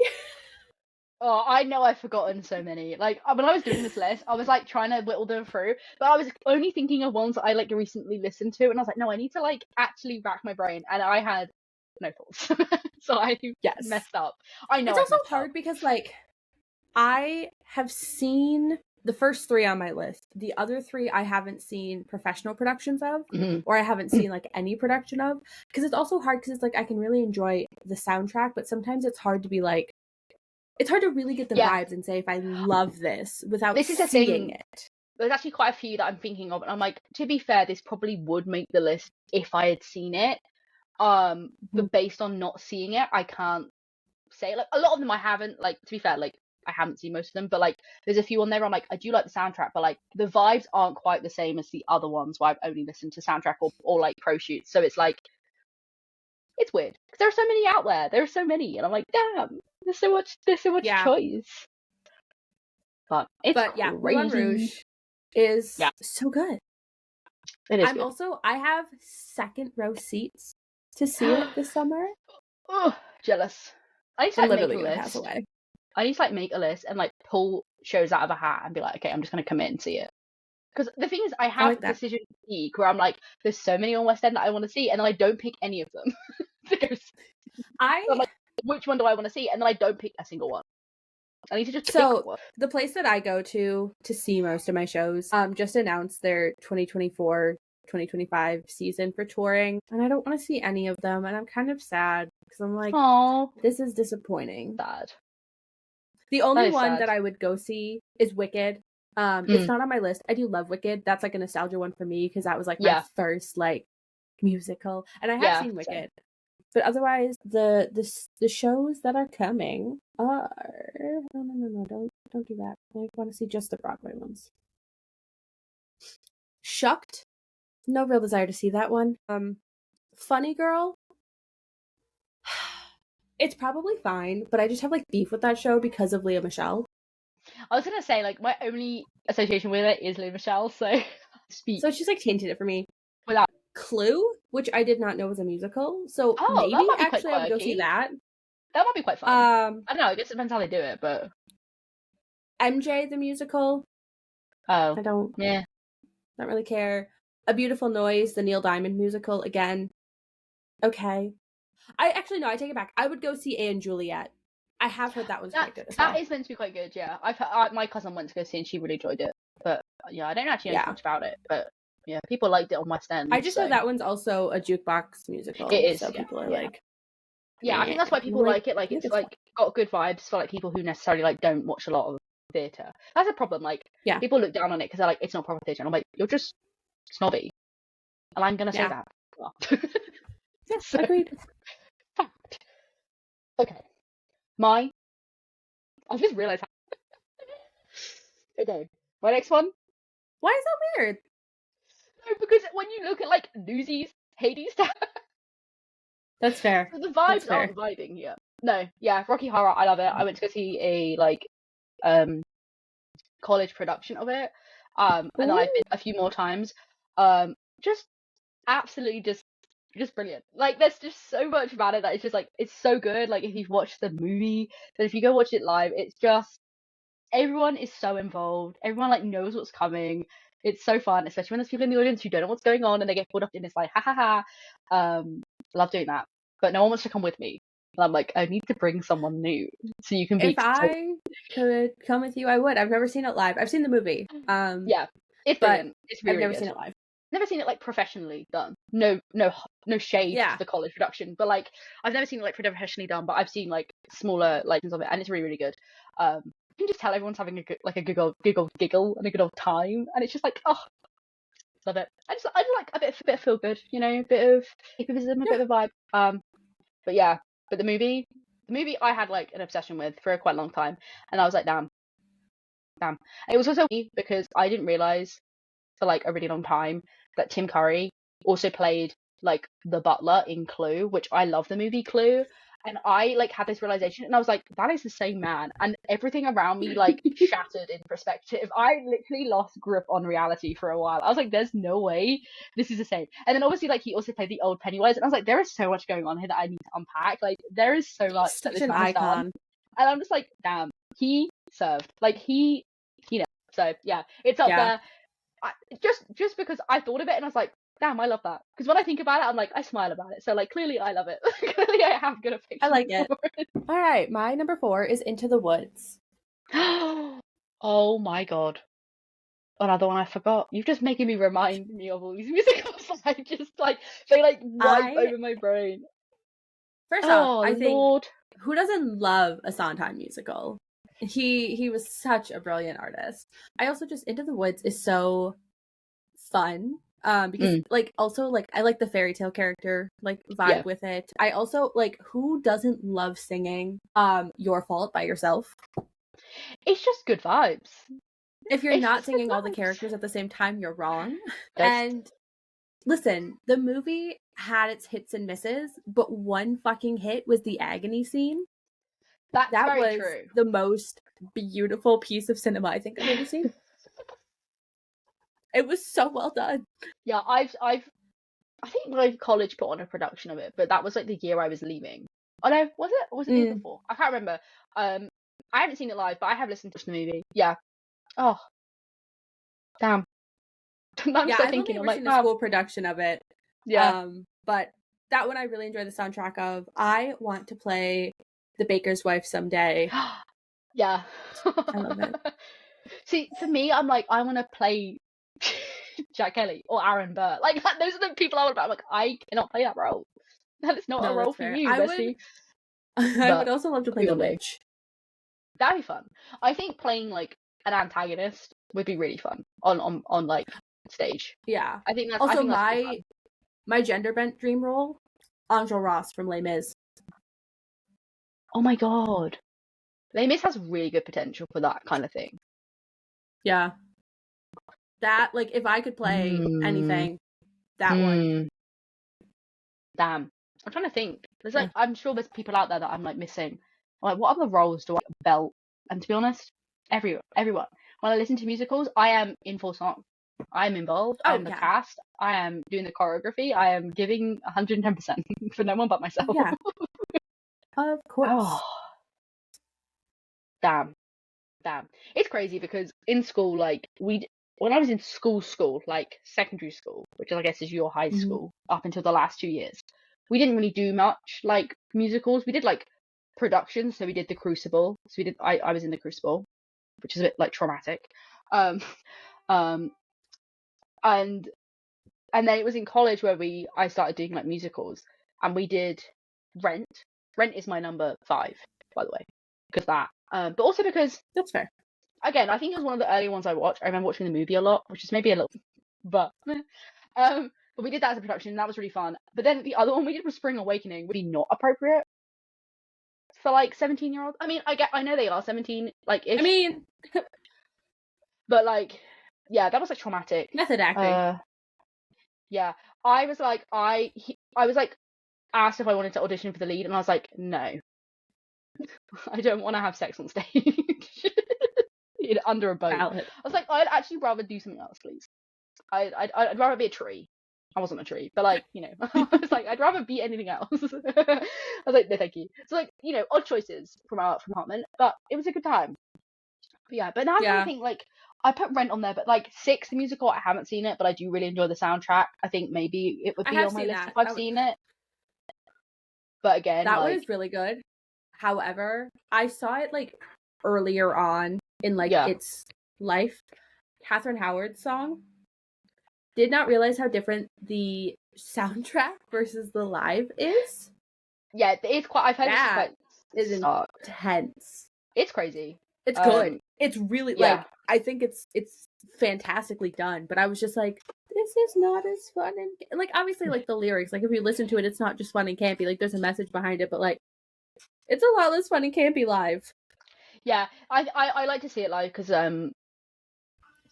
Oh, I know I've forgotten so many. Like, when I was doing this list, I was like trying to whittle them through, but I was only thinking of ones that I like recently listened to, and I was like, no, I need to like actually rack my brain, and I had no thoughts. So I Yes. messed up. I know It's I've also messed hard up. because like I have seen the first 3 on my list. The other 3 I haven't seen professional productions of, Mm-hmm. or I haven't seen like any production of, because it's also hard because it's like I can really enjoy the soundtrack, but sometimes it's hard to be like it's hard to really get the Yeah. vibes and say if I love this without This is a seeing thing. it. There's actually quite a few that I'm thinking of, and I'm like, to be fair, this probably would make the list if I had seen it. But based on not seeing it, I can't say. Like, a lot of them I haven't. Like, to be fair, like I haven't seen most of them, but like there's a few on there where I'm like, I do like the soundtrack, but like the vibes aren't quite the same as the other ones where I've only listened to soundtrack or like pro shoots. So it's like it's weird because there are so many out there. There are so many, and I'm like, damn, there's so much Yeah. choice. But it's yeah, Moulin crazy. Rouge is Yeah. so good. It is I'm good. also I have second row seats to see it this summer. Oh, jealous. I need to I'm like make literally a gonna pass list. away. I need to like make a list and like pull shows out of a hat and be like, okay, I'm just gonna commit and see it. Because the thing is, I I like have that. decision fatigue where I'm like, there's so many on West End that I want to see, and then I don't pick any of them to go see. So I'm I like, which one do I want to see? And then I don't pick a single one. I need to just pick So one. the place that I go to see most of my shows just announced their 2024-2025 season for touring, and I don't want to see any of them, and I'm kind of sad because I'm like, Oh, this is disappointing. sad. The That only is one sad. that I would go see is Wicked. It's not on my list. I do love Wicked. That's like a nostalgia one for me because that was like my Yeah, first like musical, and I have yeah. seen Same. Wicked. But otherwise, the shows that are coming are no, don't do that. I want to see just the Broadway ones. Shucked, no real desire to see that one. Funny Girl, it's probably fine, but I just have like beef with that show because of Leah Michelle. I was gonna say like my only association with it is Lou Michelle, so speak So it's just like tainted it for me. without. Clue, which I did not know was a musical, so Oh, that maybe might be quite actually I would go see quirky. that. That might be quite fun. I don't know. I guess it depends how they do it, but MJ the musical, oh, I don't yeah. really care. A Beautiful Noise, the Neil Diamond musical, again, okay. I actually no, I take it back. I would go see Anne Juliet. I have heard that one's quite good as well. That is meant to be quite good. Yeah, my cousin went to go see and she really enjoyed it. But yeah, I don't actually know too much about it. But yeah, people liked it on West End. I just so. know that one's also a jukebox musical. It is. So Yeah, people are yeah. like, Yeah, I think that's why people like it. Like it's like got good vibes for like people who necessarily like don't watch a lot of theatre. That's a problem. Like people look down on it because they're like it's not proper theatre. And I'm like, you're just snobby, and I'm gonna say that. So, agreed. Fact. Okay, I just realised. Okay, my next one. Why is that weird? No, because when you look at like Newsies, Hades, that's fair. The vibes aren't vibing here. No, yeah, Rocky Horror, I love it. I went to go see a like college production of it. And then I've been a few more times. Just absolutely just brilliant. Like there's just so much about it that it's just like it's so good. Like if you've watched the movie, but if you go watch it live, it's just everyone is so involved. Everyone like knows what's coming. It's so fun, especially when there's people in the audience who don't know what's going on and they get pulled up in. It's like ha ha ha. Love doing that, but no one wants to come with me. And I'm like, I need to bring someone new so you can be. If I could come with you, I would. I've never seen it live. I've seen the movie. Yeah, it's brilliant. It's really, I've never really seen it live. Never seen it like professionally done. No shade to the college production, but like I've never seen it like professionally done. But I've seen like smaller license of it, and it's really, really good. You can just tell everyone's having a good, like a giggle and a good old time, and it's just like love it. I like a bit of feel good, you know, a bit of escapism, a bit of a vibe. But yeah, but the movie I had like an obsession with for quite a long time, and I was like, damn. And it was also because I didn't realize for like a really long time that Tim Curry also played like the butler in Clue, which I love the movie Clue. And I like had this realization and I was like, that is the same man. And everything around me like shattered in perspective. I literally lost grip on reality for a while. I was like, there's no way this is the same. And then obviously like he also played the old Pennywise. And I was like, there is so much going on here that I need to unpack. Like there is so much that this an man has done. And I'm just like, damn, he served. Like he know. So yeah, it's up there. Just because I thought of it and I was like, damn, I love that. Because when I think about it, I'm like, I smile about it. So like, clearly I love it. Clearly I have good affection. I like it. All right, my number 4 is Into the Woods. Oh my god. Another one I forgot. You've just making me remind me of all these musicals. I just like, they like wipe over my brain. First off, I think, who doesn't love a Sondheim musical? He was such a brilliant artist. I also just Into the Woods is so fun because like also like I like the fairy tale character like vibe with it. I also like who doesn't love singing Your Fault by Yourself? It's just good vibes. If you're not singing all the characters at the same time, you're wrong. And listen, the movie had its hits and misses, but one fucking hit was the agony scene. That was true. The most beautiful piece of cinema I think I've ever seen. It was so well done. Yeah, I think my college put on a production of it, but that was like the year I was leaving. Oh no, was it? Or was it the year before? I can't remember. I haven't seen it live, but I have listened to the movie. Yeah. Oh, damn. I'm Yeah, still I've only thinking, I'm ever like, seen a oh, school production of it. yeah. But that one I really enjoy the soundtrack of. I want to play The Baker's Wife someday. Yeah. I love it. See, for me, I'm like, I want to play Jack Kelly or Aaron Burr. Like, those are the people I want to play. I'm like, I cannot play that role. That is not a No, role that's for fair. you, I would bestie. I would But also love to play maybe the one day. witch. That'd be fun. I think playing like an antagonist would be really fun on like stage. Yeah. I think that's Also really fun. my gender bent dream role, Angel Ross from Les Mis. Oh my god. Les Mis has really good potential for that kind of thing. Yeah. That, like, if I could play anything, that one. Damn. I'm trying to think. There's like, Yeah. I'm sure there's people out there that I'm like missing. Like, what other roles do I belt? And to be honest, everyone. When I listen to musicals, I am in full song. I am involved. I Oh am the yeah. cast. I am doing the choreography. I am giving 110% for no one but myself. Yeah. Of course. Oh, damn. It's crazy because in school, like when I was in school, like secondary school, which I guess is your high Mhm. school, up until the last 2 years, we didn't really do much like musicals. We did like productions, so we did The Crucible. So we did. I was in The Crucible, which is a bit like traumatic. Um, um, and then it was in college where I started doing like musicals, and we did Rent. Rent is my number 5, by the way, because that. But also because That's fair. again, I think it was one of the early ones I watched. I remember watching the movie a lot, which is maybe a little, but but we did that as a production, and that was really fun. But then the other one we did was Spring Awakening, would be not appropriate for like 17-year-olds. I mean, I know they are 17, like ish. I mean, but like, yeah, that was like traumatic. method acting. Yeah, I was like, I was like asked if I wanted to audition for the lead, and I was like, no, I don't want to have sex on stage under a boat. Valid. I was like, I'd actually rather do something else, please. I'd rather be a tree. I wasn't a tree, but like, you know, I was like, I'd rather be anything else. I was like, no, thank you. So like, you know, odd choices from our Hartman, but it was a good time. But yeah, but now I'm trying to think, like, I put Rent on there, but like Six, the musical, I haven't seen it, but I do really enjoy the soundtrack. I think maybe it would be on my list if I've seen it. But again, that like, one is really good. However, I saw it like earlier on in like its life. Catherine Howard's song. Did not realize how different the soundtrack versus the live is. Yeah, it's quite. I've heard that it's is intense. It's crazy. It's good. It's really like I think it's fantastically done. But I was just like, this is not as fun and like obviously like the lyrics. Like if you listen to it, it's not just fun and campy. Like there's a message behind it, but like it's a lot less fun and campy live. Yeah, I like to see it live because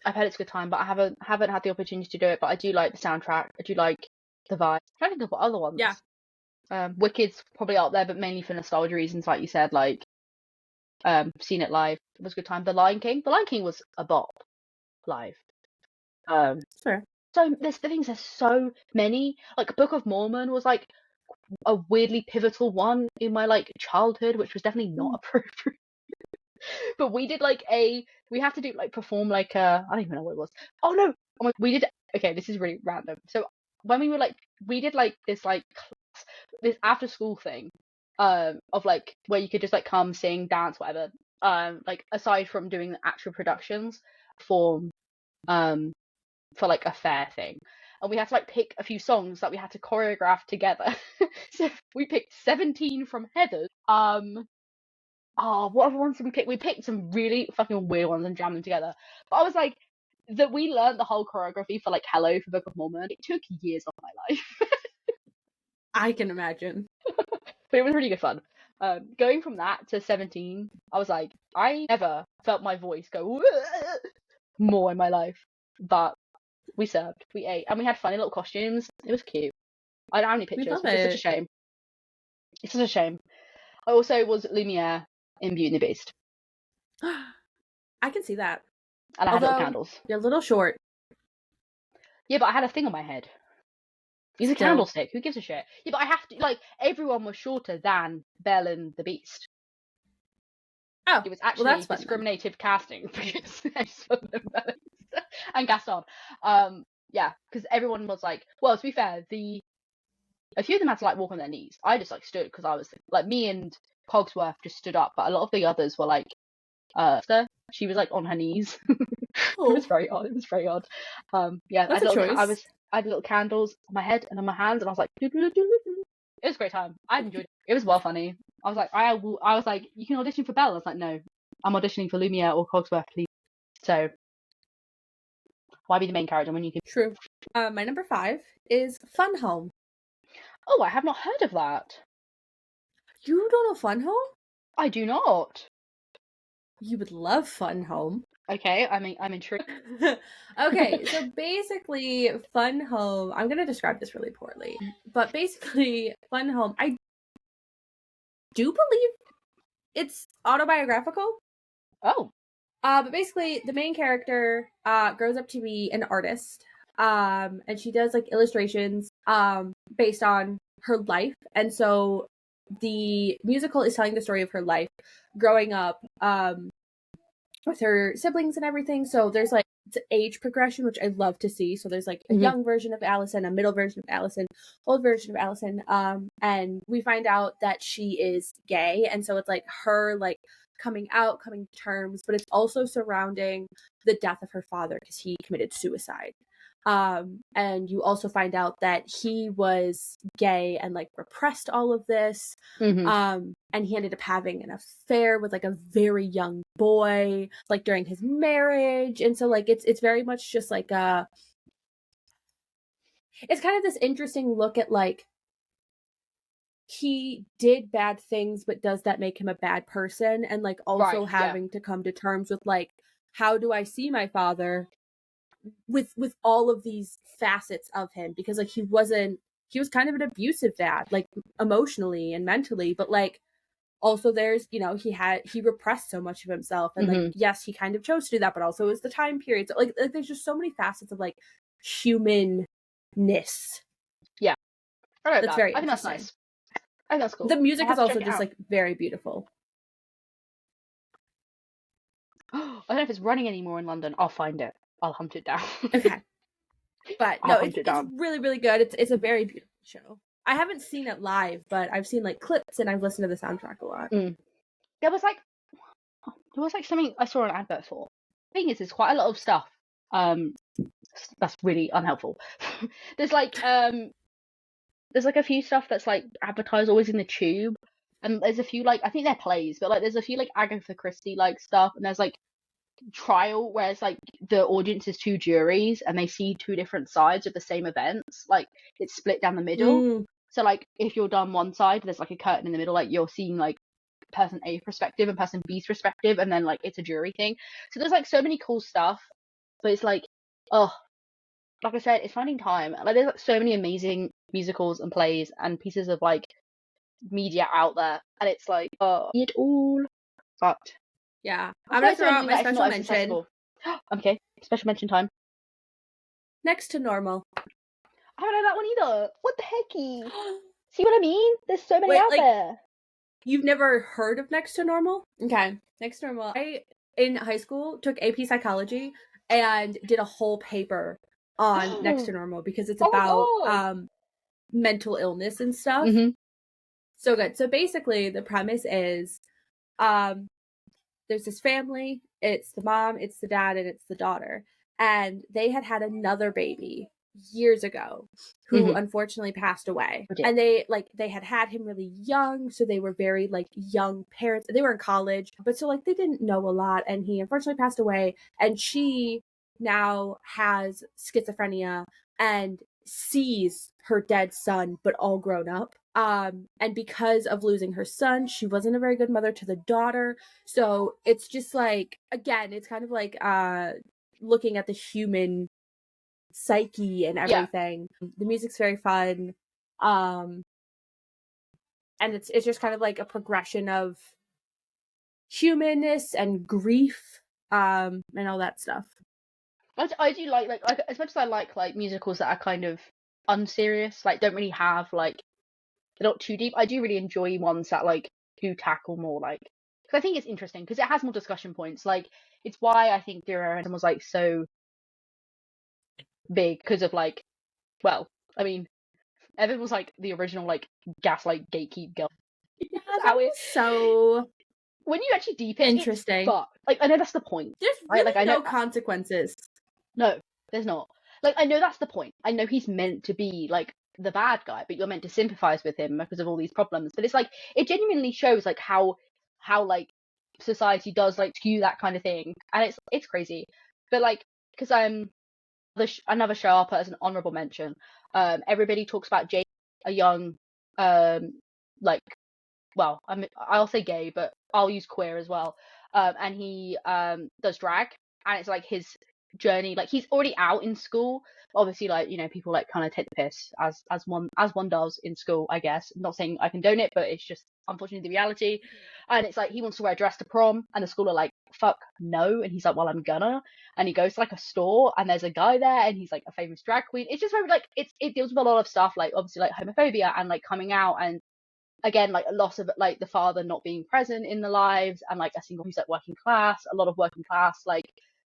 I've had it's a good time, but I haven't had the opportunity to do it. But I do like the soundtrack. I do like the vibe. I'm trying to think of what other ones. Yeah. Wicked's probably up there, but mainly for nostalgia reasons, like you said. Like, seen it live. It was a good time. The Lion King. The Lion King was a bop live. Sure. So there's so many. Like Book of Mormon was like a weirdly pivotal one in my like childhood, which was definitely not appropriate. But we did like we have to do like perform like I don't even know what it was. Oh no, we did. Okay, this is really random. So when we were like, we did like this this after school thing, of like where you could just like come sing, dance, whatever. Like aside from doing the actual productions, for like a fair thing. And we had to like pick a few songs that we had to choreograph together. So we picked 17 from Heather. What other ones did we pick? We picked some really fucking weird ones and jammed them together. But I was like, that we learned the whole choreography for like Hello for Book of Mormon. It took years of my life. I can imagine. But it was really good fun. Going from that to 17, I was like, I never felt my voice go more in my life. But we served, we ate, and we had funny little costumes. It was cute. I don't have any pictures, which is such a shame. It's such a shame. I also was Lumiere in Beauty and the Beast. I can see that. And I had little candles. You're a little short. Yeah, but I had a thing on my head. Use a candlestick. Who gives a shit? Yeah, but I have to, like, everyone was shorter than Belle and the Beast. Oh, it was actually discriminative casting because and Gaston. yeah, because everyone was like, well, to be fair, a few of them had to like walk on their knees. I just like stood because I was like me and Cogsworth just stood up, but a lot of the others were like, she was like on her knees. It was Oh, very odd. It was very odd. Yeah, that's a choice. I had little candles on my head and on my hands, and I was like, doo-doo-doo-doo-doo. It was a great time. I enjoyed it. It was well funny. I was like, I was like, you can audition for Belle. I was like, no, I'm auditioning for Lumiere or Cogsworth, please. So why be the main character when you can? True. My number 5 is Fun Home. Oh, I have not heard of that. You don't know Fun Home? I do not. You would love Fun Home. Okay, I'm intrigued. Okay, so basically, Fun Home, I'm going to describe this really poorly, but basically, Fun Home, I do believe it's autobiographical. Oh. But basically, the main character grows up to be an artist, and she does like illustrations based on her life, and so the musical is telling the story of her life growing up with her siblings and everything. So there's like it's age progression, which I love to see. So there's like a young version of Allison, a middle version of Allison, old version of Allison. And we find out that she is gay, and so it's like her like coming out, coming to terms, but it's also surrounding the death of her father because he committed suicide. And you also find out that he was gay and like repressed all of this. And he ended up having an affair with like a very young boy, like during his marriage. And so like it's very much just like it's kind of this interesting look at like he did bad things, but does that make him a bad person? And like also Right. Yeah. having to come to terms with like, how do I see my father with all of these facets of him? Because like he was kind of an abusive dad, like emotionally and mentally, but like also there's he repressed so much of himself, and like yes, he kind of chose to do that, but also it was the time period. So like there's just so many facets of like humanness. Yeah. I wrote That's that. very I think that's interesting. nice. I think that's cool. The music I'll is have to also check it just out. like very beautiful. I don't know if it's running anymore in London. I'll find it. I'll hunt it down. Okay. But I'll no, hunt it it's down. really, really good. It's a very beautiful show. I haven't seen it live, but I've seen like clips and I've listened to the soundtrack a lot. There was like something I saw an advert for. The thing is, there's quite a lot of stuff. That's really unhelpful. There's like a few stuff that's like advertised always in the tube, and there's a few like I think they're plays, but like there's a few like Agatha Christie like stuff, and there's like trial where it's like the audience is two juries and they see two different sides of the same events, like it's split down the middle. So like if you're done one side, there's like a curtain in the middle, like you're seeing like person A perspective and person B's perspective, and then like it's a jury thing. So there's like so many cool stuff, but it's like, oh, like I said, it's finding time. Like there's like so many amazing musicals and plays and pieces of like media out there, and it's like, oh, it all. But Yeah. what's I'm gonna nice throw about out doing my that is special not as mention. accessible. Okay, special mention time. Next to Normal. I haven't heard that one either. What the hecky? See what I mean? There's so many Wait, out like there. you've never heard of Next to Normal? Okay. Next to Normal. I in high school took AP psychology and did a whole paper on Next to Normal because it's Oh my about god. mental illness and stuff. So good. So basically the premise is um there's this family, it's the mom, it's the dad, and it's the daughter. And they had another baby years ago who unfortunately passed away. Oh dear. And they had him really young, so they were very like young parents. They were in college, but so like they didn't know a lot, and he unfortunately passed away, and she now has schizophrenia and sees her dead son but all grown up. And because of losing her son, she wasn't a very good mother to the daughter. So it's just like, again, it's kind of like looking at the human psyche and everything. The music's very fun. And it's just kind of like a progression of humanness and grief, and all that stuff. I do like as much as I like musicals that are kind of unserious, like don't really have like they're not too deep. I do really enjoy ones that like do tackle more like, because I think it's interesting because it has more discussion points. Like it's why I think Dear Evan was like so big because of like, well, I mean, Evan was like the original like gaslight gatekeep girl. Yeah, that was so When you actually deep it, it's interesting. fucked. Like, I know that's the point. There's Right? really Like, I know no consequences. no, there's not. Like, I know that's the point. I know he's meant to be like the bad guy, but you're meant to sympathize with him because of all these problems. But it's like it genuinely shows like how like society does like skew that kind of thing, and it's crazy. But like, because another show I'll put as an honorable mention. Everybody talks about Jake, a young, like, well, I'll say gay, but I'll use queer as well. And he does drag, and it's like his journey. Like he's already out in school. Obviously, like people like kind of take the piss as one does in school. I guess. I'm not saying I condone it, but it's just unfortunately the reality. And it's like he wants to wear a dress to prom, and the school are like, "Fuck no!" And he's like, "Well, I'm gonna." And he goes to like a store, and there's a guy there, and he's like a famous drag queen. It's just very like it deals with a lot of stuff, like obviously like homophobia and like coming out and again like a loss of like the father not being present in the lives and like a single who's like working class, a lot of working class like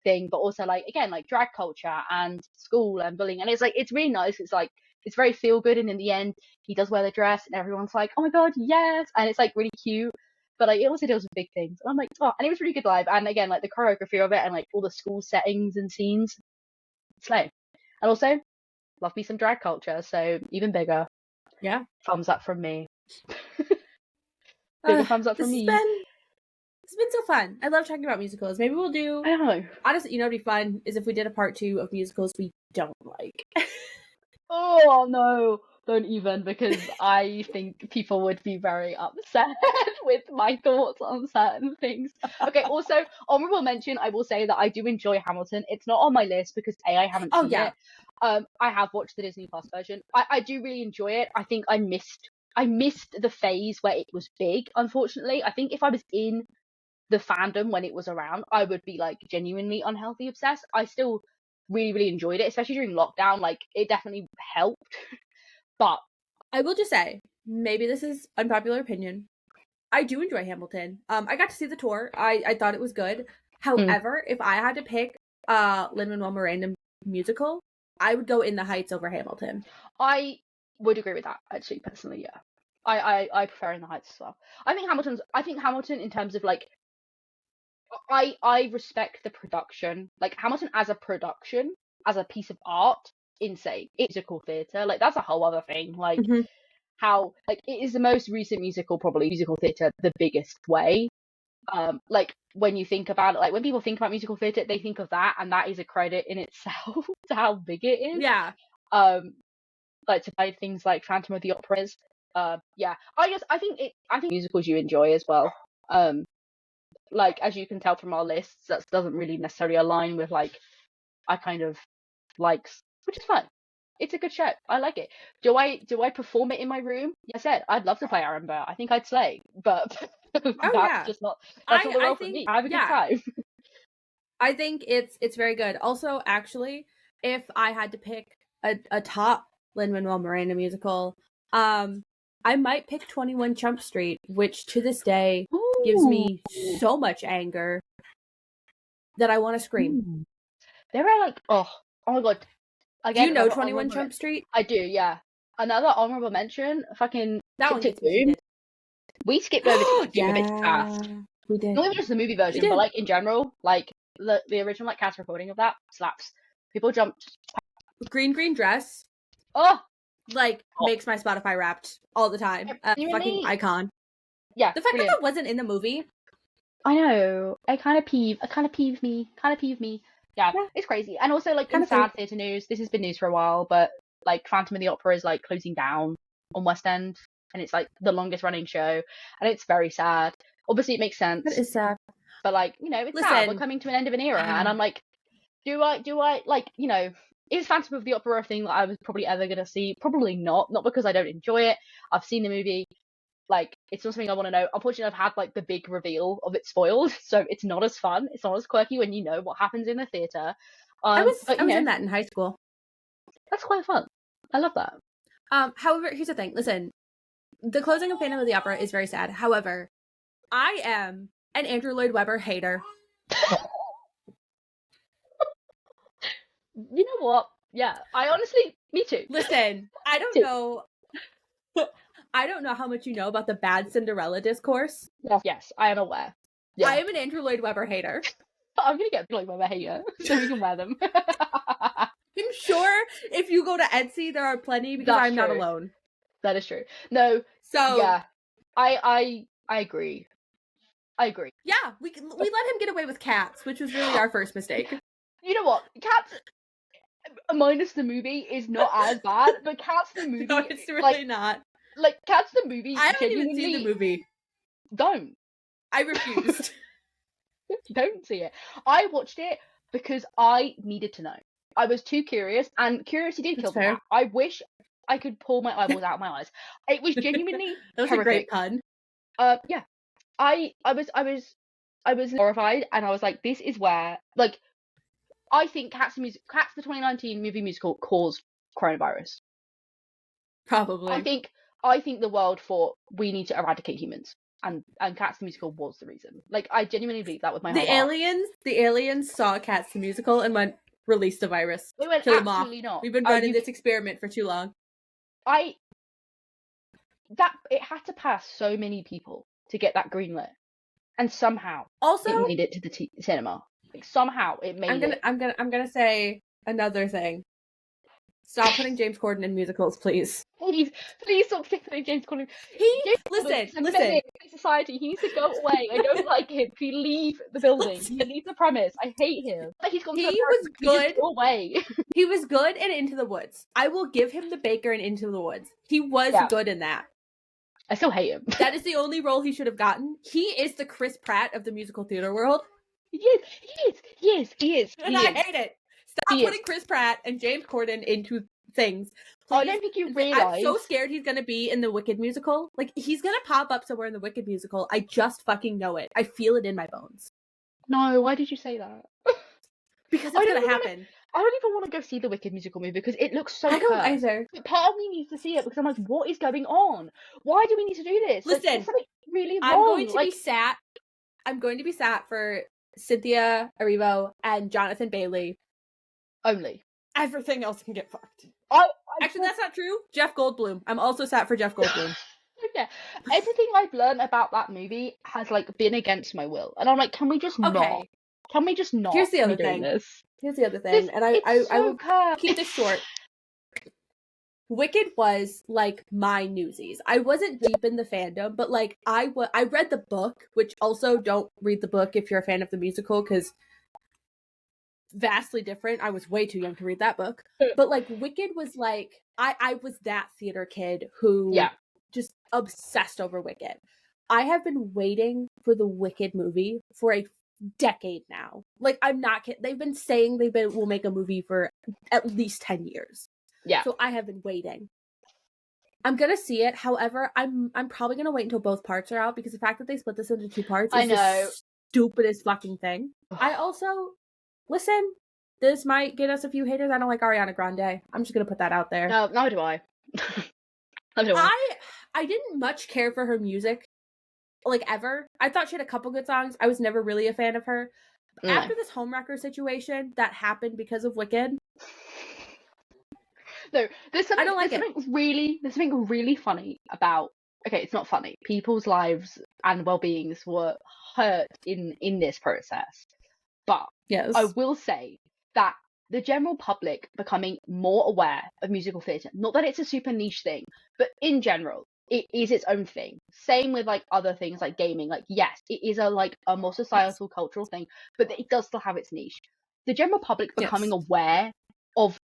thing, but also like again like drag culture and school and bullying, and it's like it's really nice. It's like it's very feel good, and in the end he does wear the dress and everyone's like, oh my god, yes, and it's like really cute. But like it also deals with big things, and I'm like, oh, and it was really good live, and again like the choreography of it and like all the school settings and scenes, slay. And also love me some drag culture, so even bigger. Yeah. Thumbs up from me. Bigger thumbs up from me. It's been so fun. I love talking about musicals. Maybe we'll do. I don't know. Honestly, you know, what'd be fun is if we did a part 2 of musicals we don't like. Oh no, don't even, because I think people would be very upset with my thoughts on certain things. Okay, also, honorable mention, I will say that I do enjoy Hamilton. It's not on my list because A, I haven't seen it. I have watched the Disney Plus version. I do really enjoy it. I think I missed the phase where it was big, unfortunately. I think if I was in the fandom when it was around, I would be like genuinely unhealthy obsessed. I still really, really enjoyed it, especially during lockdown. Like it definitely helped. But I will just say, maybe this is unpopular opinion. I do enjoy Hamilton. I got to see the tour. I thought it was good. However, if I had to pick Lin-Manuel Miranda musical, I would go In the Heights over Hamilton. I would agree with that, actually, personally, yeah. I prefer In the Heights as well. I think Hamilton in terms of like I respect the production. Like Hamilton as a production, as a piece of art, insane. It's musical theatre. Like that's a whole other thing. Like how like it is the most recent musical, probably musical theatre the biggest way. Like when you think about it, like when people think about musical theatre, they think of that, and that is a credit in itself to how big it is. Yeah. Like to play things like Phantom of the Operas. Yeah. I think musicals you enjoy as well. Like as you can tell from our lists, that doesn't really necessarily align with like I kind of likes, which is fun. It's a good show. I like it. Do I perform it in my room? Yeah, I said I'd love to play Aramba. I think I'd slay, but that's just not that's not the role for me. I have a good time. I think it's very good. Also, actually, if I had to pick a top Lin-Manuel Miranda musical, I might pick 21 Jump Street, which to this day gives me so much anger that I want to scream. There are like oh my god. Again, do you know 21 Jump Street? I do, yeah. Another honorable mention, fucking that Tick one Tick gets Boom. We skipped over Tick Tick Boom a bit fast. We did. Not even just the movie version, but like in general, like the original like cast recording of that slaps. People jumped. Green dress. Oh, like makes my Spotify Wrapped all the time. Fucking icon. Yeah. The fact that that wasn't in the movie. I know. It kind of peeved me. Yeah, it's crazy. And also like in sad theatre news, this has been news for a while, but like Phantom of the Opera is like closing down on West End, and it's like the longest running show, and it's very sad. Obviously, it makes sense. It is sad. But like, it's sad. We're coming to an end of an era, and I'm like, do I like, is Phantom of the Opera a thing that I was probably ever gonna see? Probably not. Not because I don't enjoy it. I've seen the movie. Like, it's not something I want to know. Unfortunately, I've had like the big reveal of it spoiled, so it's not as fun. It's not as quirky when you know what happens in the theater. I was in that in high school. That's quite fun. I love that. However, here's the thing. Listen, the closing of Phantom of the Opera is very sad. However, I am an Andrew Lloyd Webber hater. You know what? Yeah, I honestly, me too. Listen, I don't know. I don't know how much you know about the bad Cinderella discourse. Yes, I am aware. Yeah. I am an Andrew Lloyd Webber hater. I'm gonna get Lloyd Webber hater so we can wear them. I'm sure if you go to Etsy, there are plenty because That's I'm not true. alone. That is true. No, So yeah, I agree. I agree. Yeah, we let him get away with Cats, which was really our first mistake. You know what? Cats minus the movie is not as bad, but Cats the movie, No, it's really not. Like Cats the movie, I haven't even genuinely seen the movie. Don't. I refused. Don't see it. I watched it because I needed to know. I was too curious, and curiosity did kill the cat. I wish I could pull my eyeballs out of my eyes. It was genuinely that was horrific. a great pun. Yeah. I was horrified, and I was like, this is where, like, I think Cats the 2019 movie musical caused coronavirus. Probably. I think the world thought we need to eradicate humans, and Cats the musical was the reason. Like, I genuinely believe that with my whole heart. The aliens saw Cats the musical and went, release the virus. They went, kill absolutely them off. not. We've been running this experiment for too long. It had to pass so many people to get that greenlit, and somehow it made it to the cinema. Like, somehow it made it. I'm gonna say another thing. Stop putting James Corden in musicals, please. Please stop putting James Corden. Listen. Society. He needs to go away. I don't like him. Can you leave the building? He leave the premise. I hate him. He's gone. He was good. Just go away. He was good in Into the Woods. I will give him the Baker in Into the Woods. He was good in that. I still hate him. That is the only role he should have gotten. He is the Chris Pratt of the musical theater world. He is. And I hate it. Stop putting Chris Pratt and James Corden into things. Please. I don't think you realize. I'm so scared he's gonna be in the Wicked musical. Like, he's gonna pop up somewhere in the Wicked musical. I just fucking know it. I feel it in my bones. No, why did you say that? Because it's gonna happen. I don't even want to go see the Wicked musical movie because it looks so. I don't either. But part of me needs to see it because I'm like, what is going on? Why do we need to do this? Listen, like, something really wrong. I'm going to be sat for Cynthia Erivo and Jonathan Bailey. Only. Everything else can get fucked. Actually, that's not true. Jeff Goldblum. I'm also sat for Jeff Goldblum. Yeah. Everything I've learned about that movie has, like, been against my will. And I'm like, can we just not? Can we just not? Here's the other thing. And I will keep this short. Wicked was, like, my newsies. I wasn't deep in the fandom, but, like, I read the book, which also don't read the book if you're a fan of the musical, because vastly different. I was way too young to read that book. But, like, Wicked was, like, I was that theater kid who just obsessed over Wicked. I have been waiting for the Wicked movie for a decade now. Like, I'm not kidding. They've been saying will make a movie for at least 10 years. Yeah. So I have been waiting. I'm gonna see it. However, I'm probably gonna wait until both parts are out because the fact that they split this into 2 parts is the stupidest fucking thing. I also listen. This might get us a few haters. I don't like Ariana Grande. I'm just gonna put that out there. No, neither do I. I didn't much care for her music, like, ever. I thought she had a couple good songs. I was never really a fan of her. No. After this homewrecker situation that happened because of Wicked. No, there's something really funny about. Okay, it's not funny. People's lives and well-beings were hurt in this process, but yes, I will say that the general public becoming more aware of musical theatre. Not that it's a super niche thing, but in general, it is its own thing. Same with, like, other things like gaming. Like, yes, it is a more societal, cultural thing, but it does still have its niche. The general public becoming aware of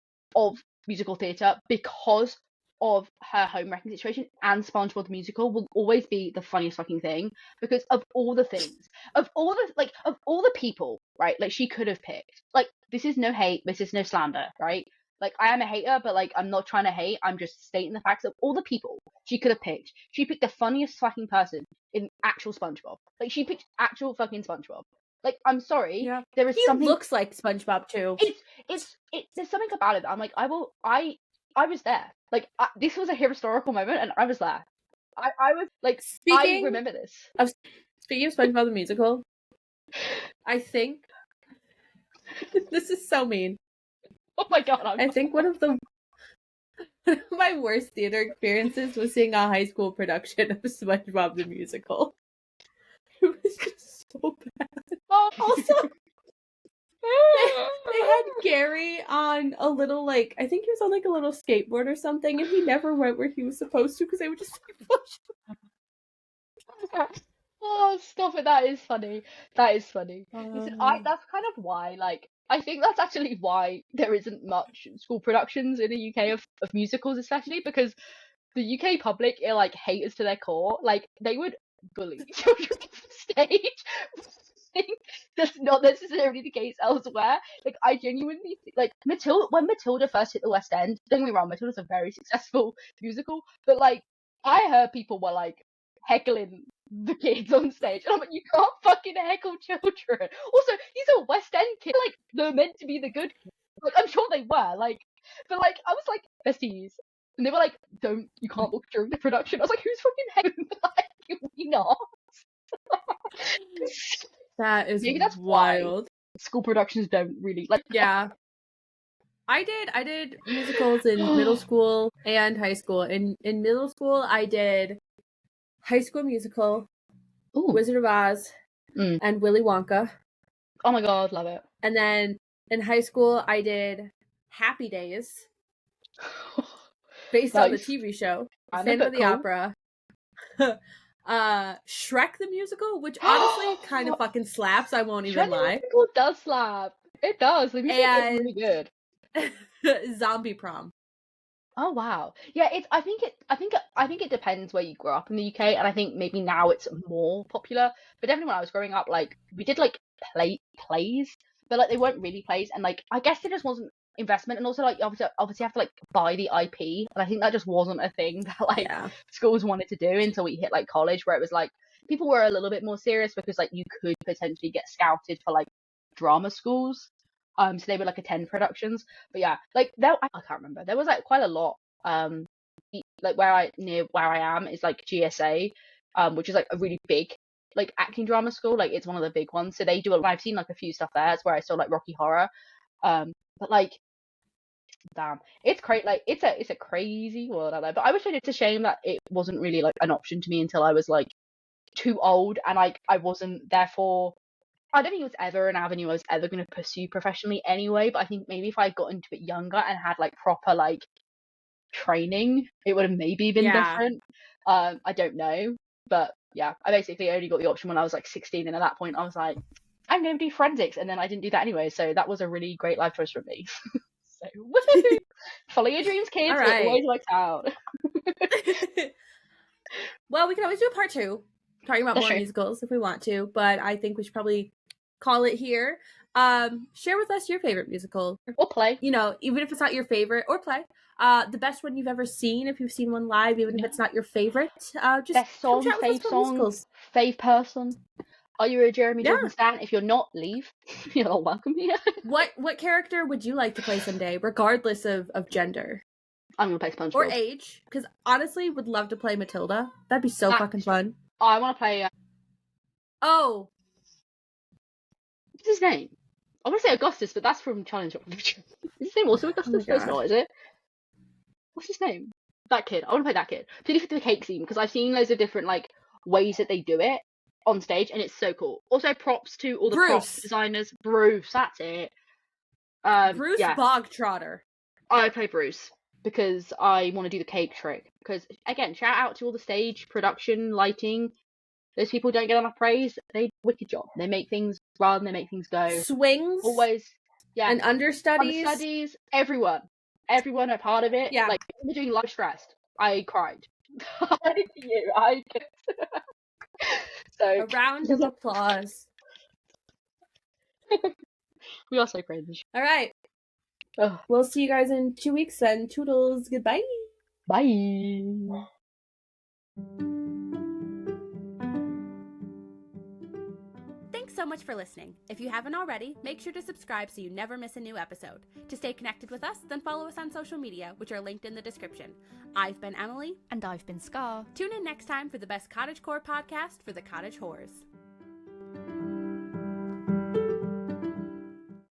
musical theatre because of her home-wrecking situation and SpongeBob the musical will always be the funniest fucking thing because of all the things, of all the people, right? Like, she could have picked. Like, this is no hate, this is no slander, right? Like, I am a hater, but, like, I'm not trying to hate. I'm just stating the facts of all the people she could have picked. She picked the funniest fucking person in actual SpongeBob. Like, she picked actual fucking SpongeBob. Like, I'm sorry. Yeah. There is something. He looks like SpongeBob too. It's there's something about it that I'm like, I was there. Like, this was a historical moment, and I was there. I was like, I remember this. Speaking of SpongeBob the musical, I think this is so mean. Oh my god, I think one of my worst theater experiences was seeing a high school production of SpongeBob the Musical. It was just so bad. Also, they had Gary on a little, like, I think he was on like a little skateboard or something, and he never went where he was supposed to because they would just like, push Oh, stop it. That is funny. That is funny. Listen, him. that's kind of why, like, I think that's actually why there isn't much school productions in the UK of musicals, especially because the UK public are like haters to their core. Like, they would bully children off stage. That's not necessarily the case elsewhere. Like, I genuinely like Matilda, when Matilda first hit the West End, don't get me wrong, Matilda's a very successful musical, but like I heard people were like heckling the kids on stage, and I'm like, you can't fucking heckle children. Also, these are West End kids, like they're meant to be the good kids. Like, I'm sure they were, like, but like I was like besties, and they were like, you can't look during the production. I was like, who's fucking heckling? Like, we not. That is Maybe that's why wild. school productions don't really like. Yeah. I did musicals in middle school and high school. In middle school, I did High School Musical, Ooh. Wizard of Oz, and Willy Wonka. Oh my god, love it. And then in high school, I did Happy Days, based on the Nice. TV show, And a Phantom of bit the cool. Opera, Shrek the Musical, which honestly kind of fucking slaps. I won't even Shrek the lie. Musical does slap. It does. The music is really good. Zombie Prom. Oh wow. Yeah, I think it depends where you grew up in the UK, and I think maybe now it's more popular. But definitely when I was growing up, like we did like plays, but like they weren't really plays, and like I guess there just wasn't investment, and also like obviously you have to like buy the IP, and I think that just wasn't a thing that like schools wanted to do until we hit like college, where it was like people were a little bit more serious because like you could potentially get scouted for like drama schools. So they would like attend productions, but yeah, like there, I can't remember. There was like quite a lot. Like near where I am is like GSA, which is like a really big like acting drama school. Like it's one of the big ones. So they do it. I've seen like a few stuff there. That's where I saw like Rocky Horror. But like, damn, it's crazy. Like it's a crazy world out there. But I wish it's a shame that it wasn't really like an option to me until I was like too old, and like I wasn't therefore. I don't think it was ever an avenue I was ever going to pursue professionally anyway, but I think maybe if I got into it younger and had like proper like training, it would have maybe been different. I don't know, but yeah, I basically only got the option when I was like 16, and at that point I was like, I'm going to do forensics, and then I didn't do that anyway, so that was a really great life choice for me. So woohoo! Follow your dreams, kids. All right. It always works out. Well, we can always do a part 2, talking about more musicals if we want to, but I think we should probably call it here. Share with us your favorite musical or play. You know, even if it's not your favorite, or play. The best one you've ever seen, if you've seen one live, even if it's not your favorite. Just best song, fave person. Are you a Jeremy Jordan stan? If you're not, leave. You're not welcome here. What character would you like to play someday, regardless of gender? I'm gonna play SpongeBob. Or age, because honestly, would love to play Matilda. That'd be so fucking fun. I want to play. What's his name? I want to say Augustus, but that's from Challenge. Is his name also Augustus? No, it's not, is it? What's his name? That kid. I want to play that kid. Particularly for the cake scene, because I've seen loads of different like ways that they do it on stage, and it's so cool. Also, props to all the prop designers. Bruce, that's it. Bruce Bogtrotter. I play Bruce because I want to do the cake trick. Because again, shout out to all the stage production, lighting. Those people don't get enough praise. They do a wicked job. They make things run. They make things go. Swings. Always. Yeah. And understudies. Understudies. Everyone are part of it. Yeah. Like, we're doing live stressed. I cried. So a round of applause. We are so cringe. All right. We'll see you guys in 2 weeks then. Toodles. Goodbye. Bye. Thanks so much for listening. If you haven't already, make sure to subscribe so you never miss a new episode. To stay connected with us, then follow us on social media, which are linked in the description. I've been Emily. And I've been Scar. Tune in next time for the best cottagecore podcast for the cottage whores.